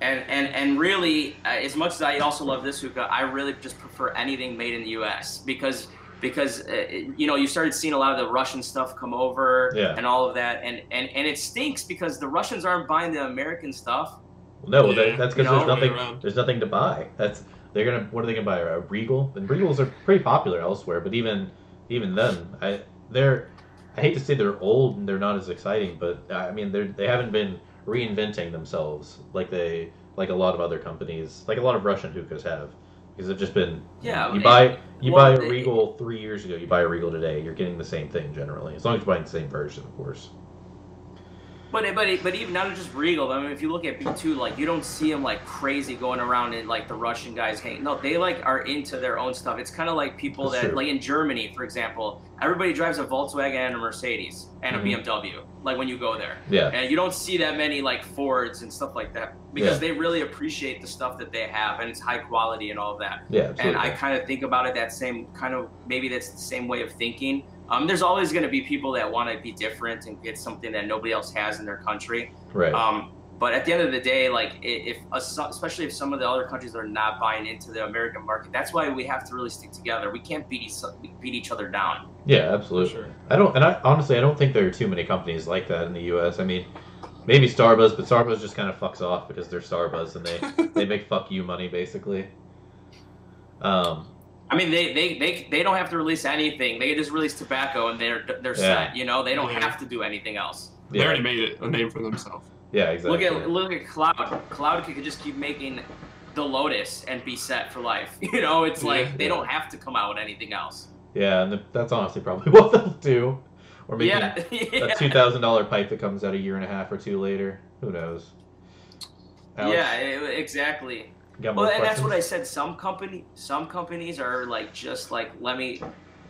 And really, as much as I also love this hookah, I really just prefer anything made in the U.S. because you know, you started seeing a lot of the Russian stuff come over and all of that, and it stinks because the Russians aren't buying the American stuff. No, that's because there's nothing to buy. What are they gonna buy? A Regal? And Regals are pretty popular elsewhere, but even then, I hate to say they're old and they're not as exciting, but I mean they haven't been reinventing themselves like a lot of other companies, like a lot of Russian hookahs have, because they've just been you buy a Regal 3 years ago, you buy a Regal today, you're getting the same thing generally, as long as you're buying the same version, of course. But even not just Regal. I mean, if you look at B2, like you don't see them like crazy going around and like the Russian guys hang. No, they like are into their own stuff. It's kind of like people that like in Germany, for example, everybody drives a Volkswagen and a Mercedes and a BMW. Like when you go there, and you don't see that many like Fords and stuff like that, because they really appreciate the stuff that they have, and it's high quality and all of that. Yeah, absolutely. And I kind of think about it that same kind of, maybe that's the same way of thinking. There's always going to be people that want to be different and get something that nobody else has in their country. Right. But at the end of the day, like especially if some of the other countries are not buying into the American market, that's why we have to really stick together. We can't beat each other down. Yeah, absolutely. Sure. I honestly don't think there are too many companies like that in the U.S. I mean, maybe Starbuzz, but Starbuzz just kind of fucks off because they're Starbuzz and they make fuck you money basically. I mean, they don't have to release anything. They just release tobacco and they're set. You know, they don't have to do anything else. They already made a name for themselves. Yeah, exactly. Look at Cloud. Cloud could just keep making the Lotus and be set for life. You know, it's like they don't have to come out with anything else. Yeah, and that's honestly probably what they'll do. Or maybe a $2,000 pipe that comes out a year and a half or two later. Who knows? Alex? Yeah, exactly. Well, and that's what I said. Some companies are like, just like, let me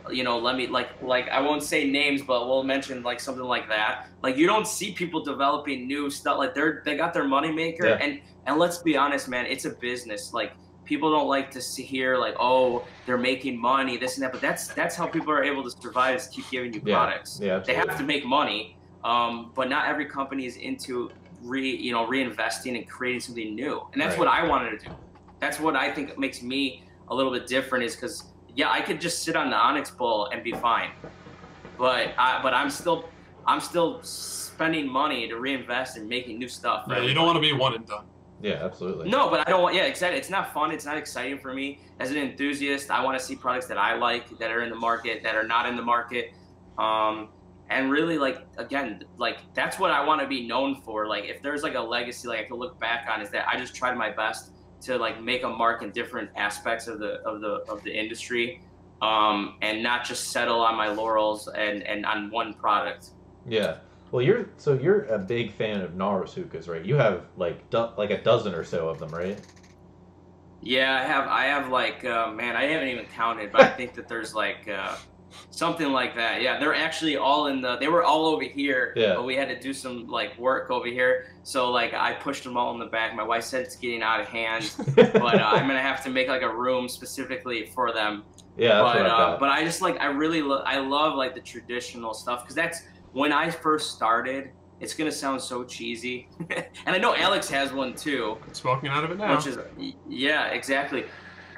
like I won't say names, but we'll mention like something like that. Like, you don't see people developing new stuff. Like they got their moneymaker, and let's be honest, man, it's a business. Like, people don't like to hear like, oh, they're making money, this and that. But that's how people are able to survive, is keep giving you products. Yeah, they have to make money, but not every company is into reinvesting and creating something new. And that's what I wanted to do. That's what I think makes me a little bit different, is because I could just sit on the Onyx Bowl and be fine, but I'm still spending money to reinvest in making new stuff. Yeah, you don't want to be one and done. Yeah, absolutely. No, but I don't want. Yeah, exactly. It's not fun. It's not exciting for me as an enthusiast. I want to see products that I like, that are in the market, that are not in the market, and really, like, again, like, that's what I want to be known for. Like, if there's like a legacy, like I could look back on, is that I just tried my best to like make a mark in different aspects of the industry, and not just settle on my laurels and on one product. Yeah. Well, you're a big fan of Naros hookahs, right? You have like a dozen or so of them, right? Yeah, I have like man, I haven't even counted, but I think that there's like something like that. Yeah, they're actually all they were all over here, but we had to do some like work over here. So like I pushed them all in the back. My wife said it's getting out of hand, but I'm gonna have to make like a room specifically for them. Yeah, that's but I just like, I love like the traditional stuff, because that's when I first started. It's gonna sound so cheesy, and I know Alex has one too. Smoking out of it now. Which is, yeah, exactly.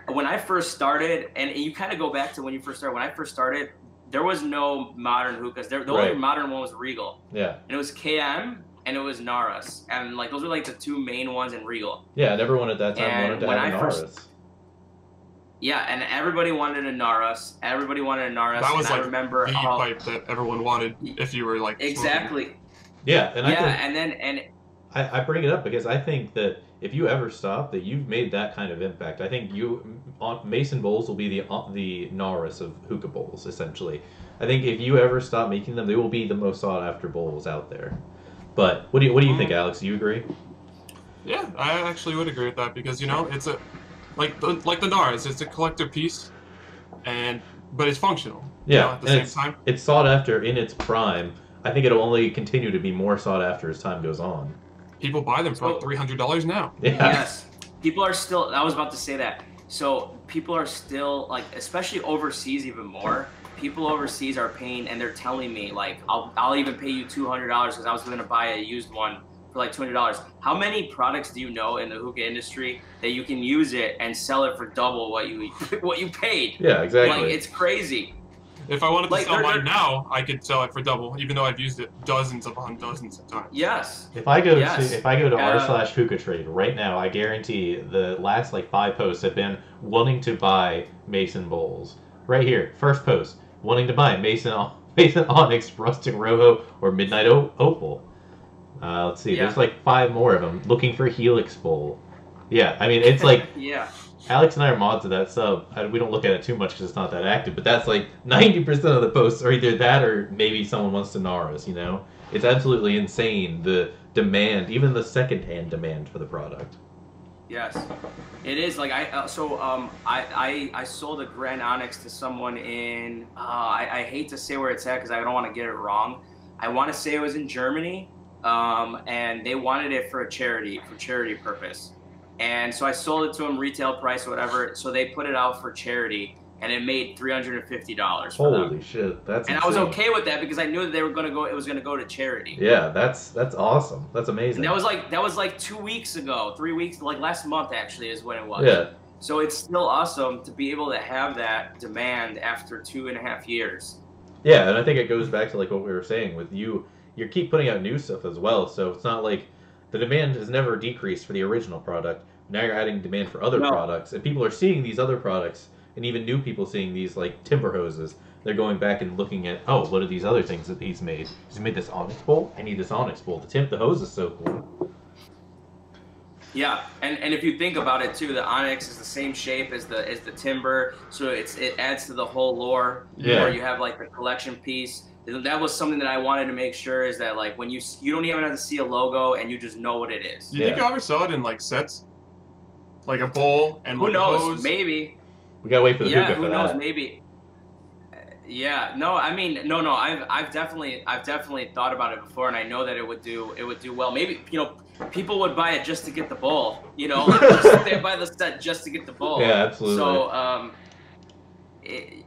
When I first started, and you kind of go back to when you first started. When I first started, there was no modern hookahs. The only modern one was Regal. Yeah. And it was KM and it was Naros, and like those were like the two main ones in Regal. Yeah, and everyone at that time wanted to have a Naros. Yeah, and everybody wanted a Naros. Everybody wanted a Naros. That was and like I remember the pipe that everyone wanted if you were like exactly. Smoking. Yeah, and I bring it up because I think that if you ever stop, that you've made that kind of impact. I think Mason bowls will be the Naros of hookah bowls, essentially. I think if you ever stop making them, they will be the most sought after bowls out there. But what do you think, Alex? Do you agree? Yeah, I actually would agree with that because it's a like the NARS. It's a collector piece, but it's functional. Yeah, At the and same time. it's sought after in its prime. I think it'll only continue to be more sought after as time goes on. People buy them for like So, $300 now. Yeah. yes, people are still. I was about to say that. So people are still like, especially overseas, even more. People overseas are paying, and they're telling me like, I'll even pay you $200 because I was going to buy a used one for like $200. How many products do you know in the hookah industry that you can use it and sell it for double what you paid? Yeah, exactly. Like, it's crazy. If I wanted to Like, sell mine now, I could sell it for double, even though I've used it dozens upon dozens of times. Yes. If I go Yes. to r/hookah trade right now, I guarantee the last like 5 posts have been wanting to buy Mason bowls. Right here, first post, wanting to buy Mason Onyx, Rustic Rojo, or Midnight Opal. Let's see, Yeah. there's like 5 more of them looking for Helix bowl. Yeah, I mean it's like Yeah. Alex and I are mods of that sub. We don't look at it too much because it's not that active, but that's like 90% of the posts are either that or maybe someone wants to gnar us, It's absolutely insane, the demand, even the second-hand demand for the product. Yes, it is. Like I sold a Grand Onyx to someone in I hate to say where it's at because I don't want to get it wrong. I want to say it was in Germany, and they wanted it for charity purpose, and so I sold it to them retail price or whatever. So they put it out for charity, and it made $350 for them. Holy shit, that's And insane. I was okay with that because I knew that they were gonna go. It was gonna go to charity. Yeah, that's awesome. That's amazing. And that was like 2 weeks ago, 3 weeks, like last month actually is when it was. Yeah. So it's still awesome to be able to have that demand after 2.5 years. Yeah, and I think it goes back to like what we were saying with you keep putting out new stuff as well, so it's not like the demand has never decreased for the original product. Now you're adding demand for other products, and people are seeing these other products, and even new people seeing these like timber hoses. They're going back and looking at, oh, what are these other things that he's made? He's made this Onyx bowl. I need this Onyx bowl. The hose is so cool. Yeah, and if you think about it too, the Onyx is the same shape as the timber, so it adds to the whole lore. Yeah. Where you have like the collection piece. That was something that I wanted to make sure is that like when you don't even have to see a logo and you just know what it is. Do you think you ever saw it in like sets, like a bowl and Who like knows? a hose? Maybe. We gotta wait for the hookah who for knows? that. Maybe. Yeah. No. I mean, no. I've definitely thought about it before, and I know that it would do well. Maybe people would buy it just to get the bowl. Like, they buy the set just to get the bowl. Yeah, absolutely. So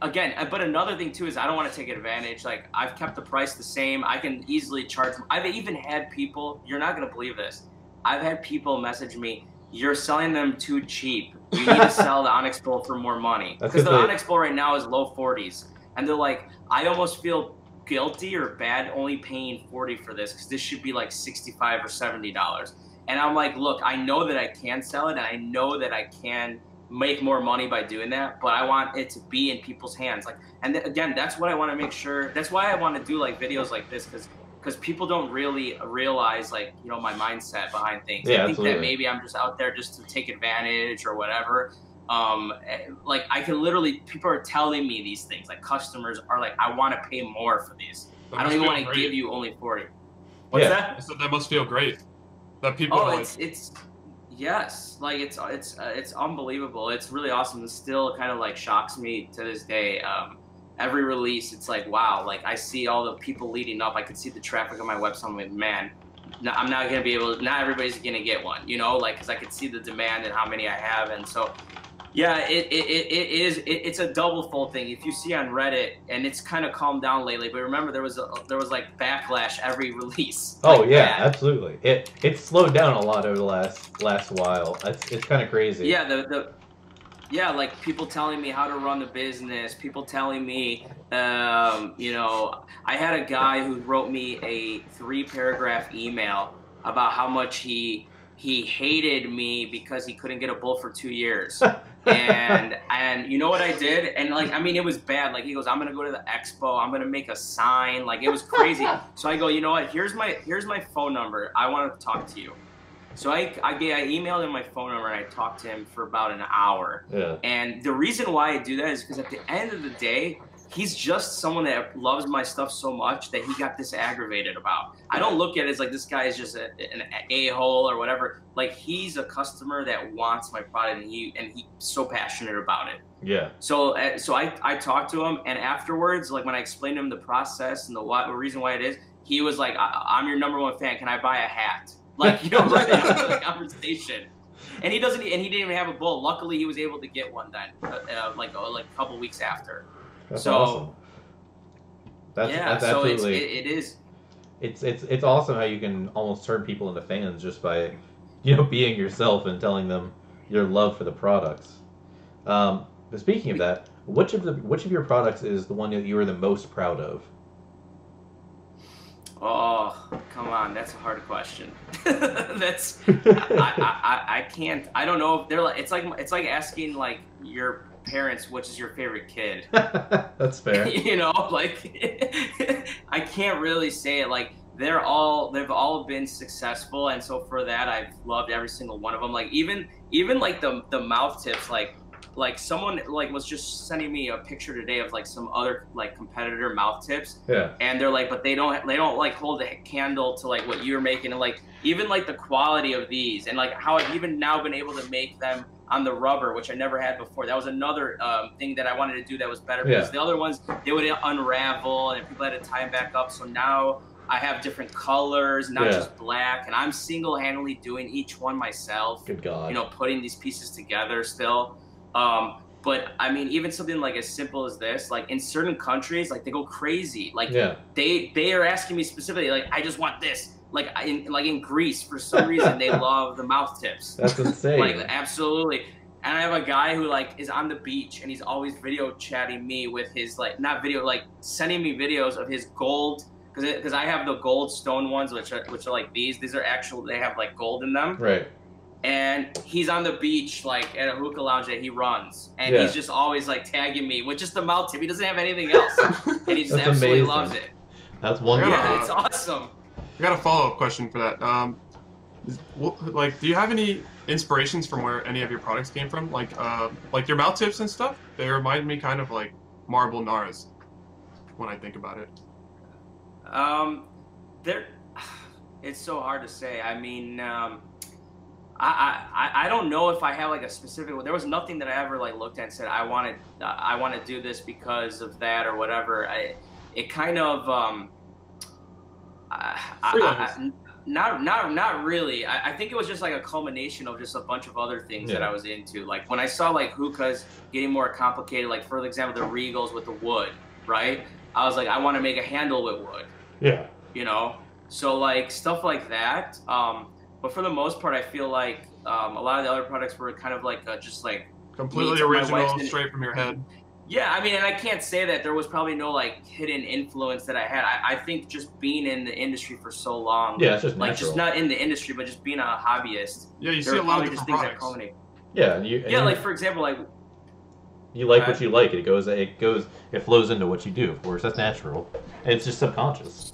again, but another thing too is I don't want to take advantage. Like I've kept the price the same. I can easily charge. I've even had people. You're not gonna believe this. I've had people message me. You're selling them too cheap. You need to sell the Onyx Bowl for more money because the Onyx Bowl right now is low 40s. And they're like, I almost feel guilty or bad only paying $40 for this because this should be like $65 or $70. And I'm like, look, I know that I can sell it and I know that I can make more money by doing that, but I want it to be in people's hands. Like, and again, that's what I want to make sure. That's why I want to do like videos like this because people don't really realize like my mindset behind things. Yeah, I think absolutely. that maybe I'm just out there just to take advantage or whatever. Like I can literally, people are telling me these things. Like customers are like, I want to pay more for these. I don't even want to give you only 40. What's that? So that must feel great. That people. Oh, are like, it's yes. Like it's unbelievable. It's really awesome. It still kind of like shocks me to this day. Every release, it's like wow. Like I see all the people leading up. I can see the traffic on my website. I'm like, man. I'm not gonna be able to. Not everybody's gonna get one. Like because I can see the demand and how many I have, and so. Yeah, it's a double fold thing. If you see on Reddit, and it's kind of calmed down lately, but remember there was like backlash every release. Oh like yeah, that. absolutely. It slowed down a lot over the last while. It's kind of crazy. Yeah, like people telling me how to run the business. People telling me, I had a guy who wrote me a 3-paragraph email about how much he hated me because he couldn't get a bull for 2 years. and you know what I did? And like, I mean, it was bad. Like he goes, I'm going to go to the expo. I'm going to make a sign. Like it was crazy. So I go, you know what? Here's my phone number. I want to talk to you. So I emailed him my phone number and I talked to him for about an hour. Yeah. And the reason why I do that is because at the end of the day, he's just someone that loves my stuff so much that he got this aggravated about. I don't look at it as like this guy is just an a-hole or whatever. Like, he's a customer that wants my product, and he's so passionate about it. Yeah. So I talked to him, and afterwards, like when I explained to him the process and the reason why it is, he was like, I'm your #1 fan. Can I buy a hat? Like, you know, right after the conversation. And he didn't even have a bull. Luckily, he was able to get one then, like a couple weeks after. That's awesome. That's absolutely. So it is. It's awesome how you can almost turn people into fans just by, you know, being yourself and telling them your love for the products. But speaking of that, which of your products is the one that you are the most proud of? Oh, come on, that's a hard question. I can't. I don't know if they're like. It's like asking like your parents which is your favorite kid. That's fair. You know, like I can't really say it. Like they've all been successful, and so for that I've loved every single one of them. Like even like the mouth tips, like someone like was just sending me a picture today of like some other like competitor mouth tips. Yeah. And they're like, but they don't like hold a candle to like what you're making, and like even like the quality of these, and like how I've even now been able to make them on the rubber, which I never had before. That was another thing that I wanted to do that was better, because the other ones, they would unravel and people had to tie them back up. So now I have different colors, not just black, and I'm single-handedly doing each one myself. Good God. You know, putting these pieces together still. But I mean, even something like as simple as this, like in certain countries, like they go crazy. Like they are asking me specifically, like, I just want this. Like in Greece, for some reason, they love the mouth tips. That's insane. Like, absolutely. And I have a guy who like is on the beach, and he's always video chatting me with his like, not video, like sending me videos of his gold, because I have the gold stone ones, which are like these. These are actual. They have like gold in them. Right. And he's on the beach, like at a hookah lounge that he runs, and he's just always like tagging me with just the mouth tip. He doesn't have anything else, and he just absolutely loves it. That's wonderful. Yeah, it's awesome. I got a follow-up question for that. Like, do you have any inspirations from where any of your products came from? Like your mouth tips and stuff. They remind me kind of like marble Nars when I think about it. It's so hard to say. I mean, I don't know if I have like a specific. There was nothing that I ever like looked at and said I want to do this because of that or whatever. It kind of not really. I think it was just like a culmination of just a bunch of other things that I was into. Like when I saw like hookahs getting more complicated, like for example the Regals with the wood, right? I was like, I want to make a handle with wood. Yeah. You know, so like stuff like that. But for the most part, I feel like a lot of the other products were kind of like just like completely original, straight from your head. Yeah, I mean, and I can't say that there was probably no like hidden influence that I had. I think just being in the industry for so long, it's just like natural. just not in the industry, but just being a hobbyist. Yeah, you see a lot of different products. Like for example, like you like what you like. It flows into what you do. Of course, that's natural. It's just subconscious.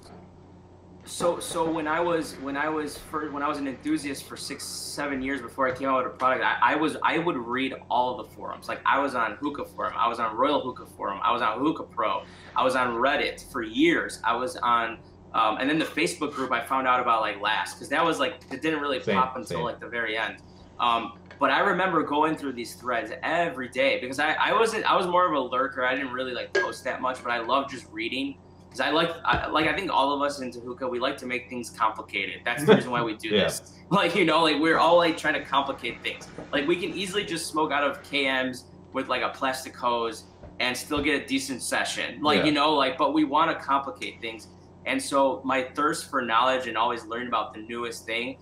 So when I was an enthusiast for 6-7 years before I came out with a product, I would read all of the forums. Like I was on Hookah forum, I was on Royal Hookah forum, I was on Hookah Pro, I was on Reddit for years. I was on, and then the Facebook group I found out about like last, because that was like it didn't really pop until like the very end. But I remember going through these threads every day because I was more of a lurker. I didn't really like post that much, but I loved just reading. Because I think all of us into hookah, we like to make things complicated. That's the reason why we do this. Like, you know, like we're all like trying to complicate things. Like we can easily just smoke out of KMs with like a plastic hose and still get a decent session. Like, you know, like, but we want to complicate things. And so my thirst for knowledge and always learning about the newest thing,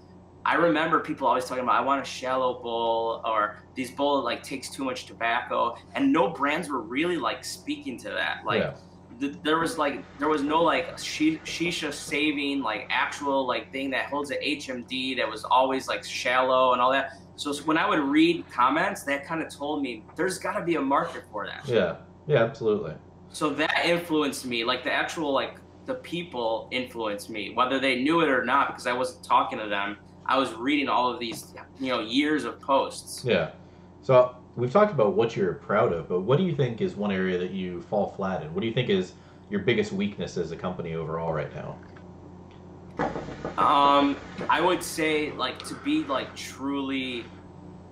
I remember people always talking about, I want a shallow bowl, or these bowl like takes too much tobacco. And no brands were really like speaking to that. Like, there was no like shisha saving like actual like thing that holds a HMD that was always like shallow and all that. So when I would read comments, that kind of told me there's got to be a market for that. Yeah, absolutely. So that influenced me, like the actual like the people influenced me, whether they knew it or not, because I wasn't talking to them. I was reading all of these, you know, years of posts. Yeah. So we've talked about what you're proud of, but what do you think is one area that you fall flat in? What do you think is your biggest weakness as a company overall right now? I would say like to be like truly,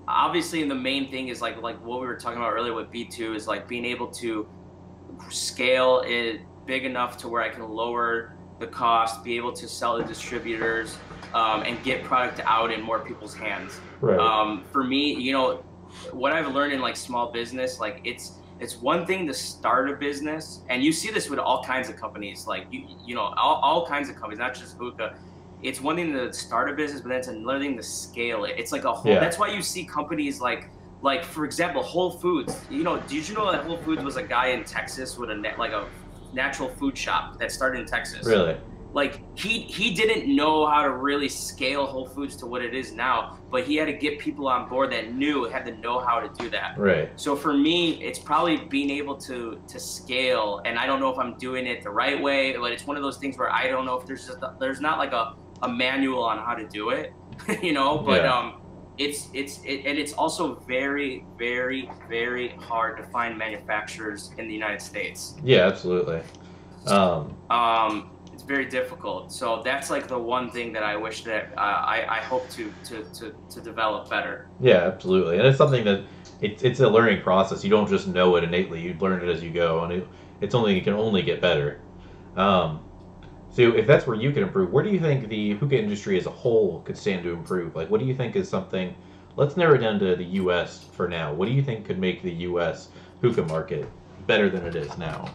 obviously the main thing is like what we were talking about earlier with B2 is like being able to scale it big enough to where I can lower the cost, be able to sell to distributors, and get product out in more people's hands. Right. For me, you know, what I've learned in like small business, like it's one thing to start a business, and you see this with all kinds of companies, like you know all kinds of companies, not just Hookah. It's one thing to start a business, but then it's another thing to scale it. It's like a whole. Yeah. That's why you see companies like for example, Whole Foods. You know, did you know that Whole Foods was a guy in Texas with a natural food shop that started in Texas? Really? Like he didn't know how to really scale Whole Foods to what it is now, but he had to get people on board that had the know-how to do that. Right. So for me, it's probably being able to scale, and I don't know if I'm doing it the right way, but it's one of those things where I don't know if there's not like a manual on how to do it, you know. But yeah. It's also very, very, very hard to find manufacturers in the United States. Yeah, absolutely. It's very difficult. So that's like the one thing that I wish that I hope to develop better. Yeah, absolutely. And it's something that it's a learning process. You don't just know it innately. You learn it as you go, and it can only get better. So if that's where you can improve, where do you think the hookah industry as a whole could stand to improve? Like, what do you think is something? Let's narrow it down to the U.S. for now. What do you think could make the U.S. hookah market better than it is now?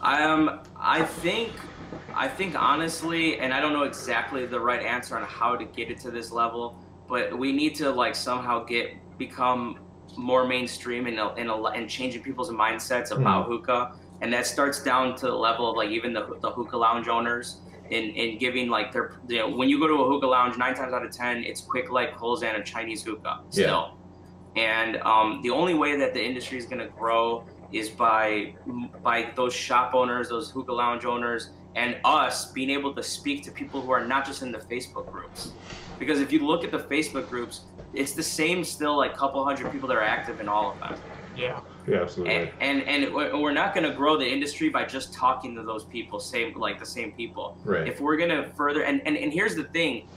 I think honestly, and I don't know exactly the right answer on how to get it to this level, but we need to like somehow become more mainstream and changing people's mindsets about hookah, and that starts down to the level of like even the hookah lounge owners in giving like their, you know, when you go to a hookah lounge, 9 times out of 10 it's quick light pulls and a Chinese hookah still. Yeah. And the only way that the industry is going to grow is by those shop owners, those hookah lounge owners, and us being able to speak to people who are not just in the Facebook groups. Because if you look at the Facebook groups, it's the same still, like couple hundred people that are active in all of them. Yeah. Yeah, absolutely. And we're not going to grow the industry by just talking to those people, the same people. Right. If we're going to further, and here's the thing,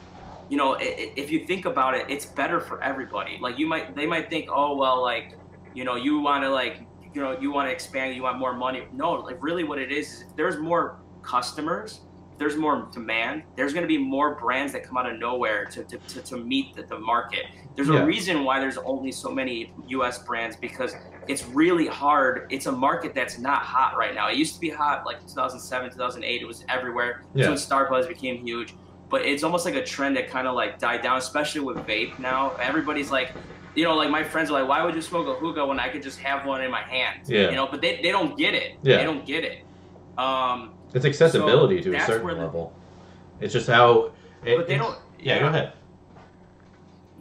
you know, if you think about it, it's better for everybody. Like they might think, oh, well, like, you know, you want to like, you know, you want to expand, you want more money. No, like really what it is if there's more customers, if there's more demand, there's going to be more brands that come out of nowhere to meet the market. There's a reason why there's only so many US brands, because it's really hard. It's a market that's not hot right now. It used to be hot like 2007, 2008. It was everywhere. Yeah. So when Starbucks became huge. But it's almost like a trend that kind of like died down, especially with vape now. Everybody's like, you know, like my friends are like, why would you smoke a hookah when I could just have one in my hand? Yeah. You know, but they don't get it. Yeah. They don't get it. It's accessibility to a certain level. It's just how. But they don't. Yeah, go ahead.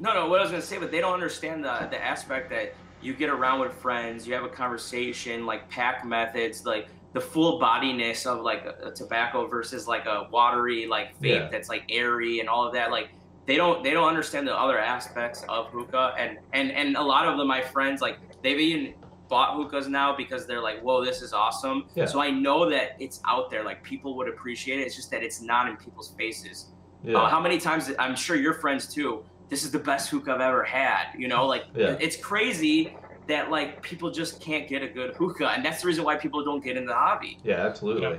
No, what I was going to say, but they don't understand the aspect that you get around with friends, you have a conversation, like pack methods, like the full bodiness of like a tobacco versus like a watery like vape that's like airy and all of that. Like they don't understand the other aspects of hookah, and a lot of them, my friends, like they've even bought hookahs now because they're like, whoa, this is awesome. Yeah. So I know that it's out there, like people would appreciate it. It's just that it's not in people's faces. Yeah. How many times, I'm sure your friends too, this is the best hookah I've ever had, you know, like it's crazy that like people just can't get a good hookah, and that's the reason why people don't get in the hobby. Yeah, absolutely. Yeah.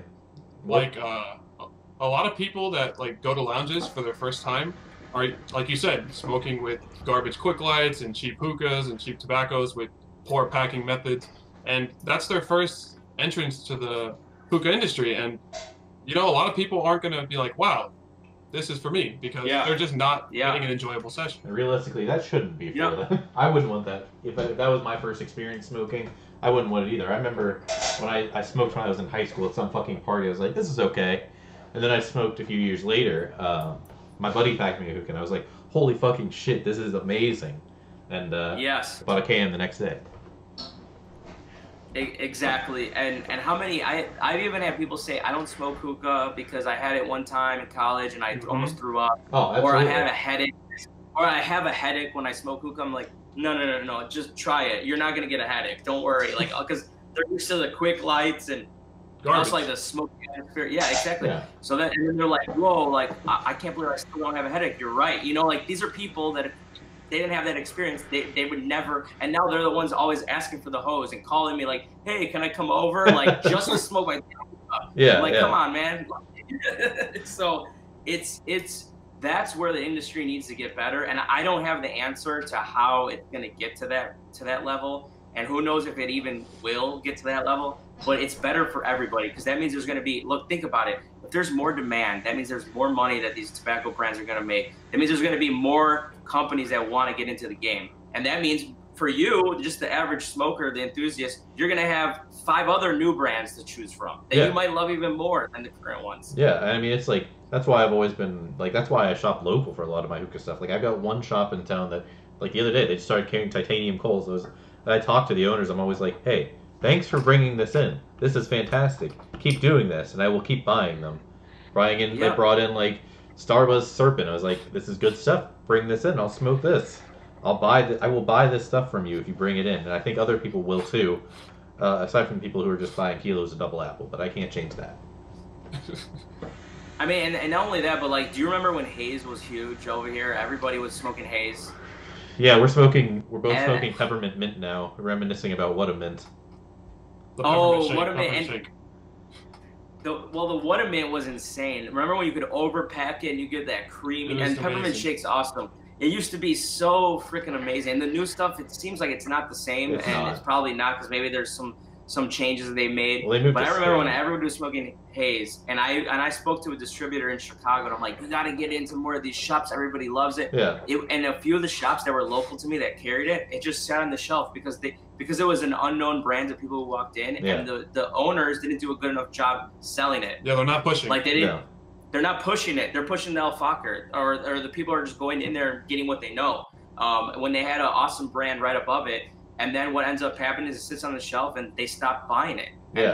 Like a lot of people that like go to lounges for their first time are, like you said, smoking with garbage quick lights and cheap hookahs and cheap tobaccos with poor packing methods, and that's their first entrance to the hookah industry. And you know, a lot of people aren't going to be like, wow, this is for me, because they're just not getting an enjoyable session. And realistically, that shouldn't be for them. I wouldn't want that. If that was my first experience smoking, I wouldn't want it either. I remember when I smoked when I was in high school at some fucking party, I was like, this is okay. And then I smoked a few years later. My buddy packed me a hookah, and I was like, holy fucking shit, this is amazing. And bought a can the next day. Exactly, and how many I've even had people say I don't smoke hookah because I had it one time in college and I almost threw up, or I have a headache, when I smoke hookah. I'm like, No. Just try it. You're not gonna get a headache. Don't worry. Like, because they're used to the quick lights and also like the smoky atmosphere. Yeah, exactly. Yeah. So then, and then they're like, whoa, like I can't believe I still don't have a headache. You're right. You know, like these are people that if they didn't have that experience, they would never. And now they're the ones always asking for the hose and calling me like, hey, can I come over? Like just to smoke my. Yeah. Like, yeah. come on, man. So that's where the industry needs to get better, and I don't have the answer to how it's going to get to that level, and who knows if it even will get to that level. But it's better for everybody because that means there's going to be. Look, think about it. If there's more demand, that means there's more money that these tobacco brands are going to make. That means there's going to be more companies that want to get into the game, and that means for you, just the average smoker, the enthusiast, you're going to have 5 other new brands to choose from that you might love even more than the current ones. Yeah, I mean, it's like, that's why I've always been, like, that's why I shop local for a lot of my hookah stuff. Like, I've got one shop in town that, like, the other day, they just started carrying titanium coals. And I talk to the owners, I'm always like, hey, thanks for bringing this in. This is fantastic. Keep doing this, and I will keep buying them. They brought in, like, Starbuzz Serpent. I was like, this is good stuff. Bring this in. I'll smoke this. I will buy this stuff from you if you bring it in, and I think other people will too, aside from people who are just buying kilos of double apple. But I can't change that. I mean, and not only that, but like, do you remember when haze was huge over here? Everybody was smoking haze. Yeah, we're both smoking peppermint mint now, reminiscing about what a mint. What a mint! The what a mint was insane. Remember when you could overpack it and you get that creamy, and peppermint shake's awesome. It used to be so freaking amazing. And the new stuff, it seems like it's not the same, it's probably not because maybe there's some changes that they made. Well, but I remember when everybody was smoking haze, and I spoke to a distributor in Chicago, and I'm like, you got to get into more of these shops. Everybody loves it. Yeah. And a few of the shops that were local to me that carried it, it just sat on the shelf because it was an unknown brand of people who walked in, and the owners didn't do a good enough job selling it. Yeah, they're not pushing. Like they didn't. Yeah. They're not pushing it. They're pushing the Alfaker, or the people are just going in there and getting what they know. When they had an awesome brand right above it, and then what ends up happening is it sits on the shelf and they stop buying it.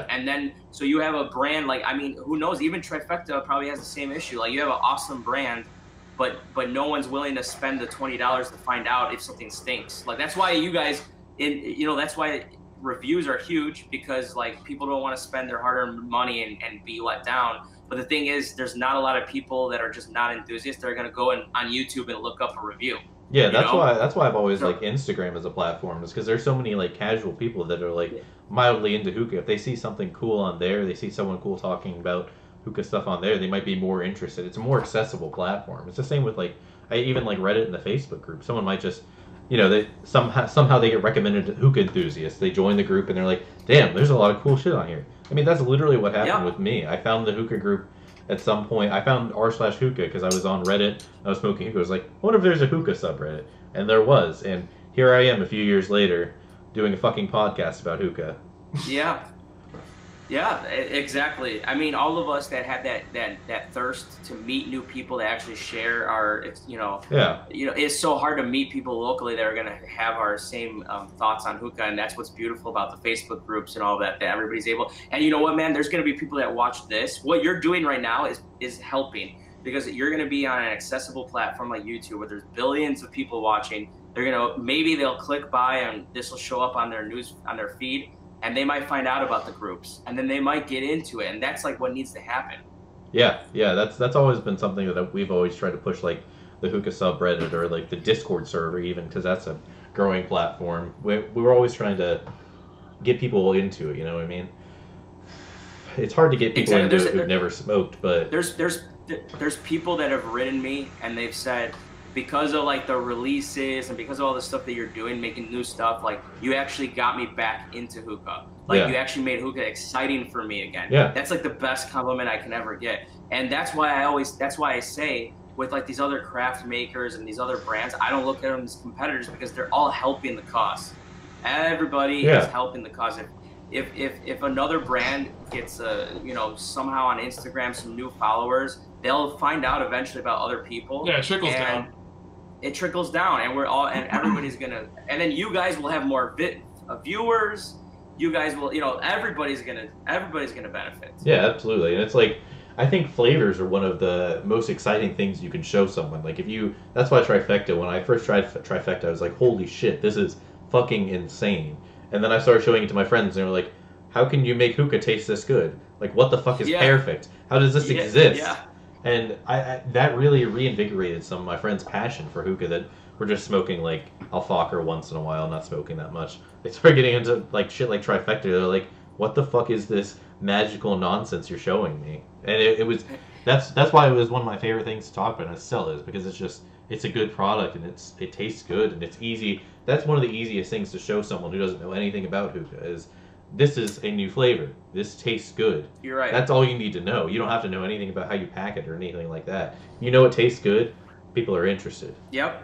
And then so you have a brand like, I mean, who knows? Even Trifecta probably has the same issue. Like you have an awesome brand, but no one's willing to spend the $20 to find out if something stinks. Like that's why you guys, that's why reviews are huge, because like people don't want to spend their hard-earned money and be let down. But the thing is, there's not a lot of people that are just not enthusiasts. They're gonna go on YouTube and look up a review. Yeah, that's why I've always liked Instagram as a platform, is because there's so many like casual people that are like mildly into hookah. If they see something cool on there, they see someone cool talking about hookah stuff on there, they might be more interested. It's a more accessible platform. It's the same with like even like Reddit and the Facebook group. Someone might just they somehow they get recommended to hookah enthusiasts. They join the group and they're like, damn, there's a lot of cool shit on here. I mean, that's literally what happened with me. I found the hookah group at some point. I found r/hookah because I was on Reddit. I was smoking hookah. I was like, I wonder if there's a hookah subreddit. And there was. And here I am a few years later doing a fucking podcast about hookah. Yeah, exactly. I mean, all of us that have that thirst to meet new people that actually share our, it's so hard to meet people locally that are going to have our same thoughts on hookah, and that's what's beautiful about the Facebook groups and all that everybody's able. And you know what, man? There's going to be people that watch this. What you're doing right now is helping, because you're going to be on an accessible platform like YouTube where there's billions of people watching. Maybe they'll click by and this will show up on their feed. And they might find out about the groups, and then they might get into it, and that's like what needs to happen. Yeah, that's always been something that we've always tried to push, like the hookah subreddit or like the Discord server, even, because that's a growing platform. We were always trying to get people into it. You know what I mean? It's hard to get people into it who've never smoked, but there's people that have written me and they've said, because of like the releases and because of all the stuff that you're doing, making new stuff, like you actually got me back into hookah. Like you actually made hookah exciting for me again. Yeah. That's like the best compliment I can ever get. And that's why I say with like these other craft makers and these other brands, I don't look at them as competitors, because they're all helping the cause. Everybody is helping the cause. If another brand gets somehow on Instagram some new followers, they'll find out eventually about other people. Yeah, it trickles down. It trickles down, and everybody's gonna, and then you guys will have more viewers. You guys will, everybody's gonna benefit. Yeah, absolutely. And it's like, I think flavors are one of the most exciting things you can show someone. Like that's why Trifecta. When I first tried Trifecta, I was like, holy shit, this is fucking insane. And then I started showing it to my friends, and they were like, how can you make hookah taste this good? Like, what the fuck is perfect? How does this exist? Yeah. And I that really reinvigorated some of my friends' passion for hookah that were just smoking like alfalfa once in a while, not smoking that much. They started getting into like shit like Trifecta. They're like, what the fuck is this magical nonsense you're showing me? And it was that's why it was one of my favorite things to talk about, and it still is, because it's a good product, and it tastes good, and it's easy. That's one of the easiest things to show someone who doesn't know anything about hookah is, this is a new flavor. This tastes good. You're right. That's all you need to know. You don't have to know anything about how you pack it or anything like that. You know it tastes good, people are interested. Yep.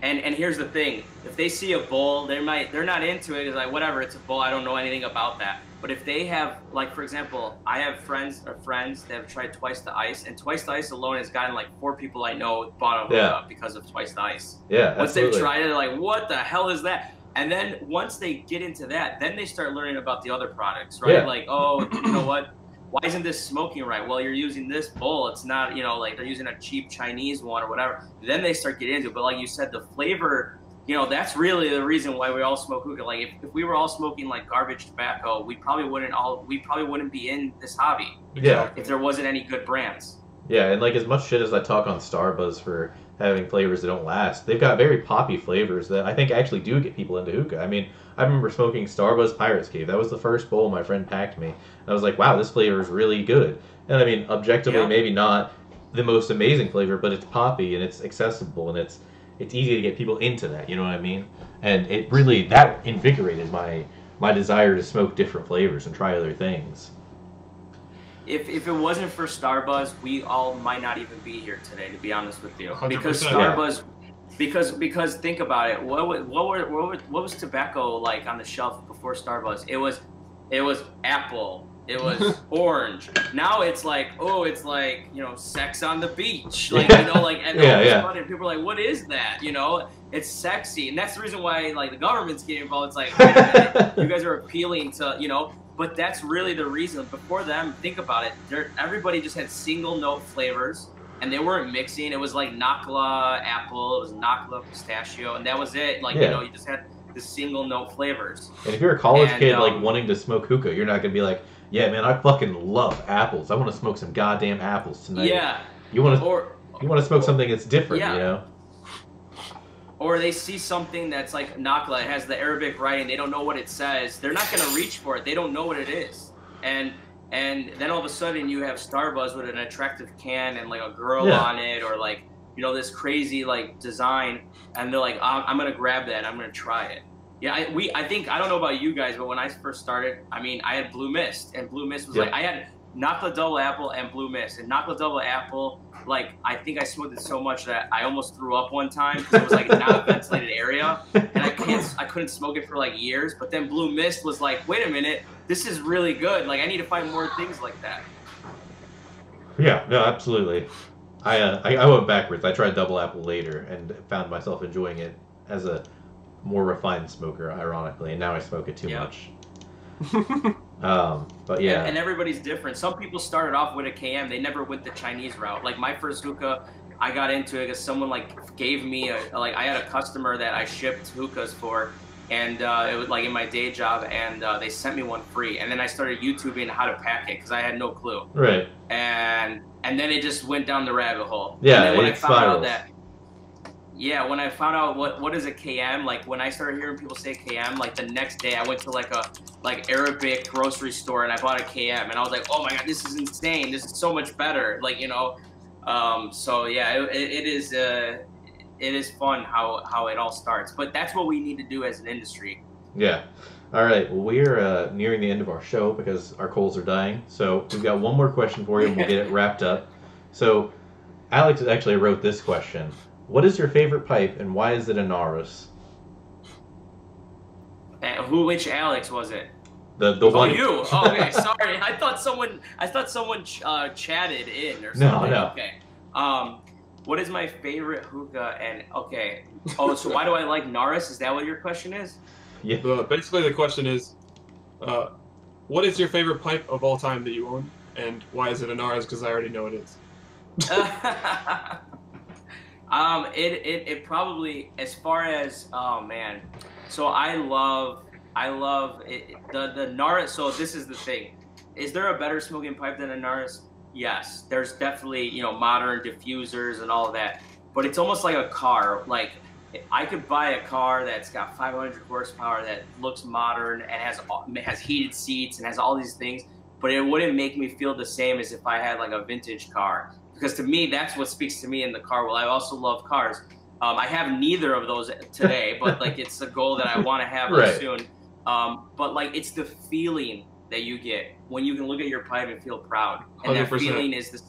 And here's the thing. If they see a bowl, they're not into it. It's like, whatever, it's a bowl. I don't know anything about that. But if they have, like, for example, I have friends that have tried Twice the Ice, and Twice the Ice alone has gotten like 4 people I know bought a hookah because of Twice the Ice. Yeah, once they've tried it, they're like, what the hell is that? And then once they get into that, then they start learning about the other products, right? Yeah. Like, oh, you know what? Why isn't this smoking right? Well, you're using this bowl. It's not, like they're using a cheap Chinese one or whatever. Then they start getting into it. But like you said, the flavor, that's really the reason why we all smoke hookah. Like if we were all smoking like garbage tobacco, we probably wouldn't be in this hobby. Yeah. If there wasn't any good brands. Yeah, and like as much shit as I talk on Starbuzz for having flavors that don't last, they've got very poppy flavors that I think actually do get people into hookah. I mean, I remember smoking Starbuzz Pirate's Cave. That was the first bowl my friend packed me. And I was like, wow, this flavor is really good. And I mean, objectively, maybe not the most amazing flavor, but it's poppy and it's accessible and it's easy to get people into that. You know what I mean? And it really, that invigorated my desire to smoke different flavors and try other things. If it wasn't for Starbuzz, we all might not even be here today, to be honest with you. 100%. Because Starbuzz, because think about it, what was tobacco like on the shelf before Starbuzz? It was apple, it was orange. Now it's like, sex on the beach, like and and people are like, what is that? It's sexy, and that's the reason why like the government's getting involved. It's like, wait a minute, you guys are appealing to But that's really the reason. Before them, think about it. Everybody just had single note flavors, and they weren't mixing. It was like Nakla apple, it was Nakla pistachio, and that was it. Like you just had the single note flavors. And if you're a college kid like wanting to smoke hookah, you're not gonna be like, yeah, man, I fucking love apples. I want to smoke some goddamn apples tonight. Yeah. You want to smoke something that's different, Or they see something that's like Nakla, it has the Arabic writing, they don't know what it says. They're not going to reach for it. They don't know what it is. And then all of a sudden you have Starbuzz with an attractive can and like a girl on it, or like, this crazy like design, and they're like, I'm going to grab that. I'm going to try it. Yeah, I think, I don't know about you guys, but when I first started, I mean, I had Blue Mist, and Blue Mist was like, I had Nakla Double Apple and Blue Mist. And Nakla Double Apple, like, I think I smoked it so much that I almost threw up one time because it was like not a ventilated area, and I couldn't smoke it for like years. But then Blue Mist was like, wait a minute, this is really good. Like, I need to find more things like that. Yeah, no, absolutely. I went backwards. I tried Double Apple later and found myself enjoying it as a more refined smoker, ironically, and now I smoke it too much. But yeah. And everybody's different. Some people started off with a KM. They never went the Chinese route. Like my first hookah, I got into it because someone like gave me I had a customer that I shipped hookahs for, and it was like in my day job, and they sent me one free. And then I started YouTubing how to pack it because I had no clue. Right. And then it just went down the rabbit hole. Yeah, and then when it spirals. When I found out what is a KM, like when I started hearing people say KM, like the next day I went to like a Arabic grocery store and I bought a KM, and I was like, oh my god, this is insane, this is so much better, so yeah, it is fun how it all starts, but that's what we need to do as an industry. Yeah. All right, well, we're nearing the end of our show because our coals are dying, so we've got one more question for you and we'll get it wrapped up. So Alex actually wrote this question. What is your favorite pipe, and why is it a Narus? Which Alex was it? The one. Oh, you. Oh, okay, sorry. I thought someone chatted in or something. No. Okay. What is my favorite hookah? And okay. Oh, so why do I like Narus? Is that what your question is? Yeah. Basically, the question is, what is your favorite pipe of all time that you own? And why is it a NARS? Because I already know it is. It probably, as far as, oh man, so I love it, the NARS. So this is the thing: is there a better smoking pipe than a NARS? Yes, there's definitely, you know, modern diffusers and all of that, but it's almost like a car. Like, I could buy a car that's got 500 horsepower that looks modern and has heated seats and has all these things, but it wouldn't make me feel the same as if I had like a vintage car. Because to me, that's what speaks to me in the car. Well, I also love cars. I have neither of those today, but like it's a goal that I want to have Right. soon. But like it's the feeling that you get when you can look at your pipe and feel proud, and 100%. that feeling is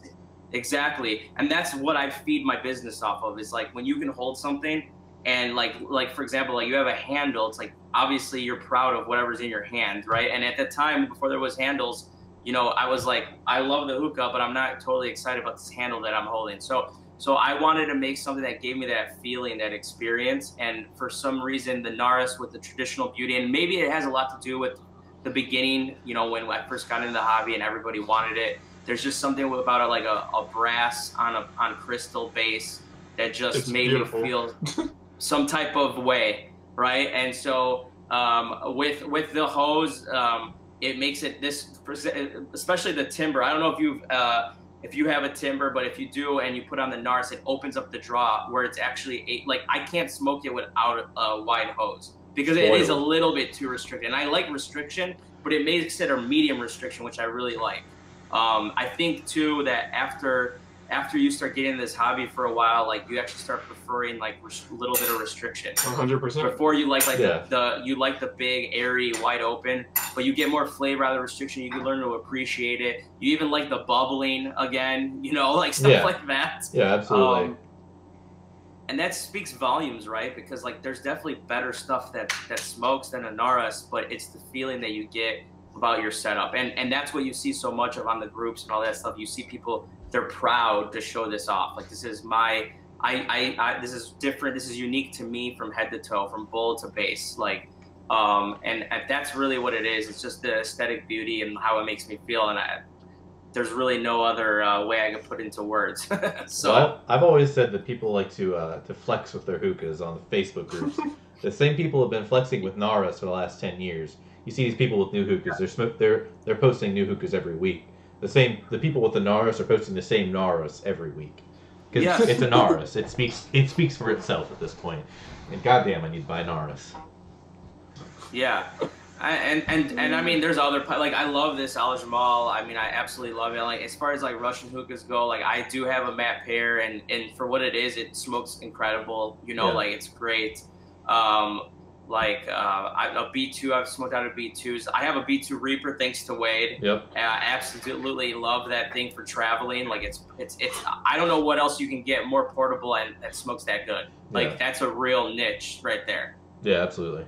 exactly, and that's what I feed my business off of. Is like when you can hold something, and like for example, like you have a handle. It's like obviously you're proud of whatever's in your hand, right? And at the time before there was handles, you know, I was like, I love the hookah, but I'm not totally excited about this handle that I'm holding. So I wanted to make something that gave me that feeling, that experience. And for some reason, the NARS with the traditional beauty, and maybe it has a lot to do with the beginning, you know, when I first got into the hobby and everybody wanted it. There's just something about it, like a brass on crystal base that just It's made beautiful. me feel some type of way, right? And so with the hose, it makes it this, especially the timber. I don't know if you have a timber, but if you do and you put on the NARS, it opens up the draw where it's actually like I can't smoke it without a wide hose because it is a little bit too restricted. And I like restriction, but it makes it a medium restriction, which I really like. I think too that after you start getting this hobby for a while, like you actually start preferring like a little bit of restriction. 100%. Before you like Yeah. you like the big, airy, wide open, but you get more flavor out of the restriction. You can learn to appreciate it. You even like the bubbling again, you know, like stuff like that. Yeah, absolutely. And that speaks volumes, right? Because like there's definitely better stuff that smokes than a NARS, but it's the feeling that you get about your setup. And that's what you see so much of on the groups and all that stuff. You see people, they're proud to show this off. Like this is my this is different. This is unique to me from head to toe, from bowl to base. Like, and that's really what it is. It's just the aesthetic beauty and how it makes me feel. And there's really no other way I could put into words. So I've always said that people like to flex with their hookahs on the Facebook groups. The same people have been flexing with NARAs for the last 10 years. You see these people with new hookahs. They're posting new hookahs every week. The people with the NARAs are posting the same NARAs every week. Because it's a NARAs. It speaks for itself at this point. And goddamn, I need to buy NARAs. Yeah. And I mean, there's other, like, I love this Al Jamal. I mean, I absolutely love it. Like, as far as like Russian hookahs go, like, I do have a matte pair, and for what it is, it smokes incredible. You know, like, it's great. A B2, I've smoked out of B2s. I have a B2 Reaper thanks to Wade. Yep. I absolutely love that thing for traveling. Like, it's I don't know what else you can get more portable and that smokes that good. Like, that's a real niche right there. Yeah, absolutely.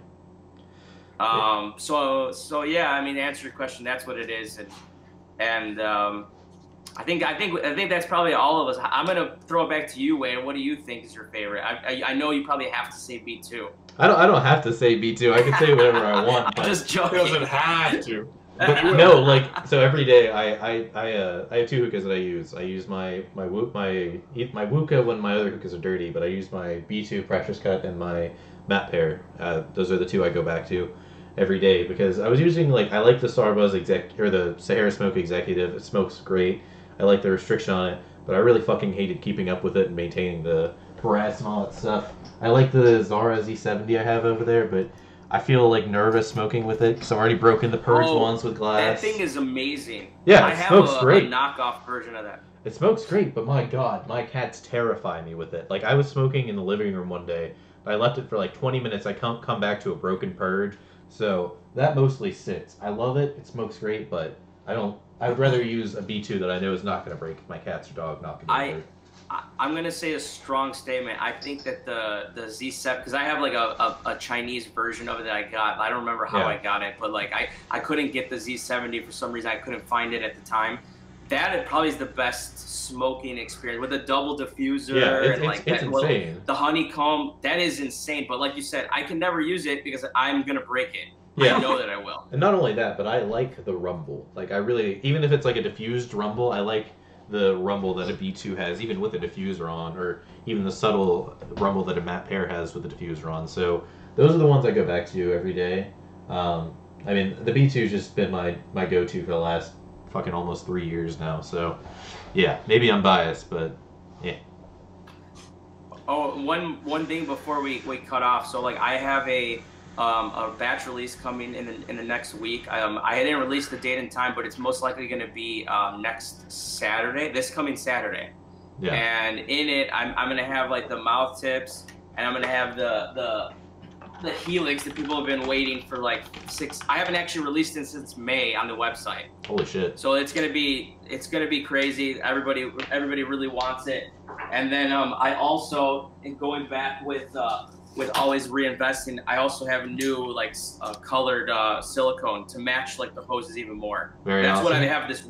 So yeah, I mean, to answer your question, that's what it is, and I think that's probably all of us. I'm gonna throw it back to you, Wade. What do you think is your favorite? I know you probably have to say B2. I don't have to say B2. I can say whatever I want. I'm just joking. He doesn't have to. But no, like, so every day I have two hookahs that I use. I use my Hookah when my other hookahs are dirty, but I use my B2 Precious Cut and my matte pair. Those are the two I go back to every day because I was using, like, I like the Starbuzz or the Sahara Smoke Executive. It smokes great. I like the restriction on it, but I really fucking hated keeping up with it and maintaining the brass and all that stuff. I like the Zara Z70 I have over there, but I feel like nervous smoking with it because I've already broken the purge ones with glass. That thing is amazing. Yeah, it smokes great. A knockoff version of that. It smokes great, but my god, my cats terrify me with it. Like, I was smoking in the living room one day, but I left it for like 20 minutes. I come back to a broken purge, so that mostly sits. I love it. It smokes great, but I would rather use a B2 that I know is not going to break if my cat's or dog not going to. I'm gonna say a strong statement. I think that the Z7, because I have like a Chinese version of it that I got. I don't remember how I got it, but like I couldn't get the Z70 for some reason. I couldn't find it at the time. That it probably is the best smoking experience with a double diffuser and like it's insane. The honeycomb. That is insane. But like you said, I can never use it because I'm gonna break it. Yeah. I know that I will. And not only that, but I like the rumble. Like I really, even if it's like a diffused rumble, I like the rumble that a B2 has, even with a diffuser on, or even the subtle rumble that a matte pair has with a diffuser on. So those are the ones I go back to every day. I mean, the B2's just been my go-to for the last fucking almost 3 years now. So yeah, maybe I'm biased, but yeah. Oh, one thing before we cut off. So like I have a batch release coming in the next week. I didn't release the date and time, but it's most likely going to be next Saturday, this coming Saturday. Yeah. And in it, I'm going to have like the mouth tips, and I'm going to have the helix that people have been waiting for like 6. I haven't actually released it since May on the website. Holy shit. So it's gonna be crazy. Everybody really wants it. And then I also, and going back with always reinvesting, I also have a new like colored silicone to match like the hoses even more. That's awesome. what I have, this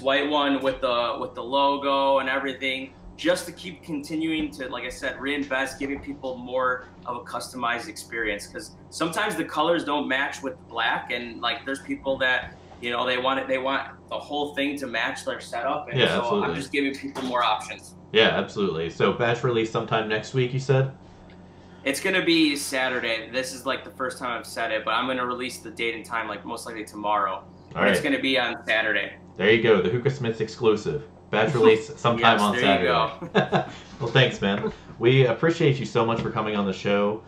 white one with the logo and everything, just to keep continuing to, like I said, reinvest, giving people more of a customized experience. Because sometimes the colors don't match with black, and like there's people that, you know, they want the whole thing to match their setup, and yeah, so absolutely. I'm just giving people more options. Yeah, absolutely. So batch release sometime next week, you said? It's gonna be Saturday. This is like the first time I've said it, but I'm gonna release the date and time like most likely tomorrow. But it's gonna be on Saturday. There you go, the Hookah Smiths exclusive. Batch release sometime on Saturday. You go. Well, thanks, man. We appreciate you so much for coming on the show.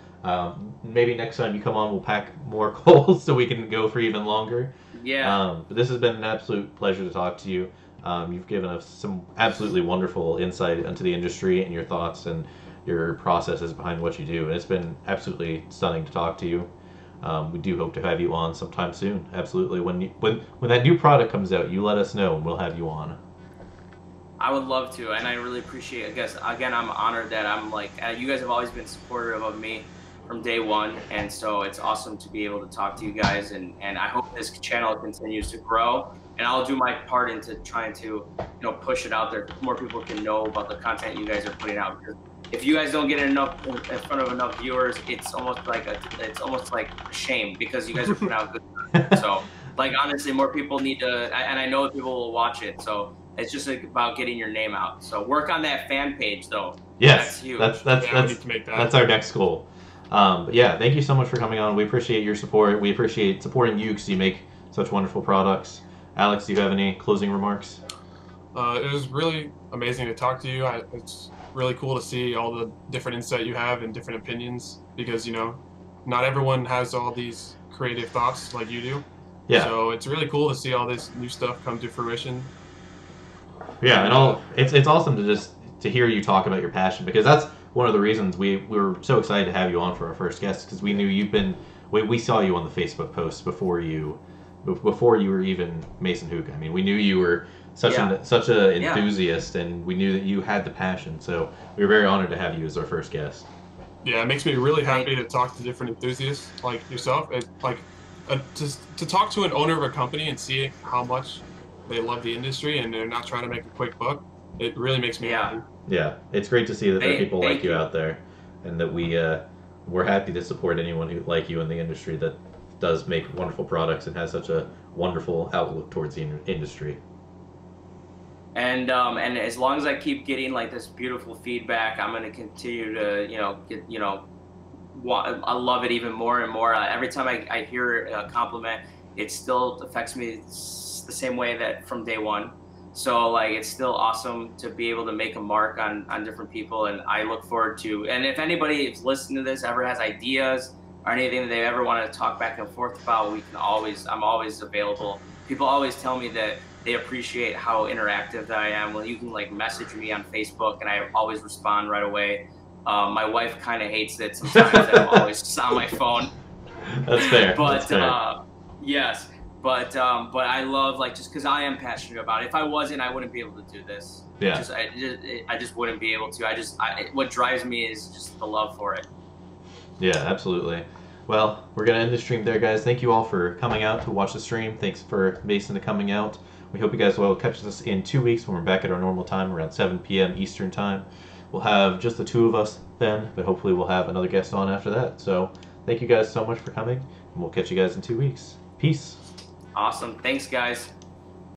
Maybe next time you come on, we'll pack more coals so we can go for even longer. Yeah. But this has been an absolute pleasure to talk to you. You've given us some absolutely wonderful insight into the industry and your thoughts and your processes behind what you do. And it's been absolutely stunning to talk to you. We do hope to have you on sometime soon. Absolutely. When that new product comes out, you let us know and we'll have you on. I would love to, and I really appreciate it. I guess, again, I'm honored that I'm like, you guys have always been supportive of me from day one, and so it's awesome to be able to talk to you guys, and I hope this channel continues to grow, and I'll do my part into trying to, you know, push it out there. More people can know about the content you guys are putting out, because if you guys don't get enough in front of enough viewers, it's almost like a shame, because you guys are putting out good content. So, like, honestly, more people need to, and I know people will watch it, so it's just about getting your name out. So work on that fan page, though. Yes, that's huge. That's our next goal. But yeah, thank you so much for coming on. We appreciate your support. We appreciate supporting you because you make such wonderful products. Alex, do you have any closing remarks? It was really amazing to talk to you. It's really cool to see all the different insight you have and different opinions, because, you know, not everyone has all these creative thoughts like you do. Yeah. So it's really cool to see all this new stuff come to fruition. Yeah, and it's awesome to hear you talk about your passion, because that's one of the reasons we were so excited to have you on for our first guest, because we knew we saw you on the Facebook posts before you were even Mason Hookah. I mean, we knew you were such an enthusiast, and we knew that you had the passion. So we were very honored to have you as our first guest. Yeah, it makes me really happy to talk to different enthusiasts like yourself. To talk to an owner of a company and see how much they love the industry and they're not trying to make a quick buck, it really makes me happy. Yeah, it's great to see that there are people like you out there, and that we're happy to support anyone who like you in the industry that does make wonderful products and has such a wonderful outlook towards the industry. And as long as I keep getting like this beautiful feedback, I'm gonna continue to I love it even more and more. Every time I hear a compliment, it still affects me the same way that from day one. So like, it's still awesome to be able to make a mark on different people, and I look forward to, and if anybody is listening to this ever has ideas or anything that they ever want to talk back and forth about, I'm always available. People always tell me that they appreciate how interactive that I am. Well, you can like message me on Facebook and I always respond right away. My wife kind of hates it sometimes that I'm always on my phone. That's fair. But That's fair. yes. But I love, like, just because I am passionate about it. If I wasn't, I wouldn't be able to do this. Yeah. I just wouldn't be able to. What drives me is just the love for it. Yeah, absolutely. Well, we're going to end the stream there, guys. Thank you all for coming out to watch the stream. Thanks for Mason to coming out. We hope you guys will catch us in 2 weeks when we're back at our normal time, around 7 p.m. Eastern time. We'll have just the two of us then, but hopefully we'll have another guest on after that. So Thank you guys so much for coming, and we'll catch you guys in 2 weeks. Peace. Awesome. Thanks, guys.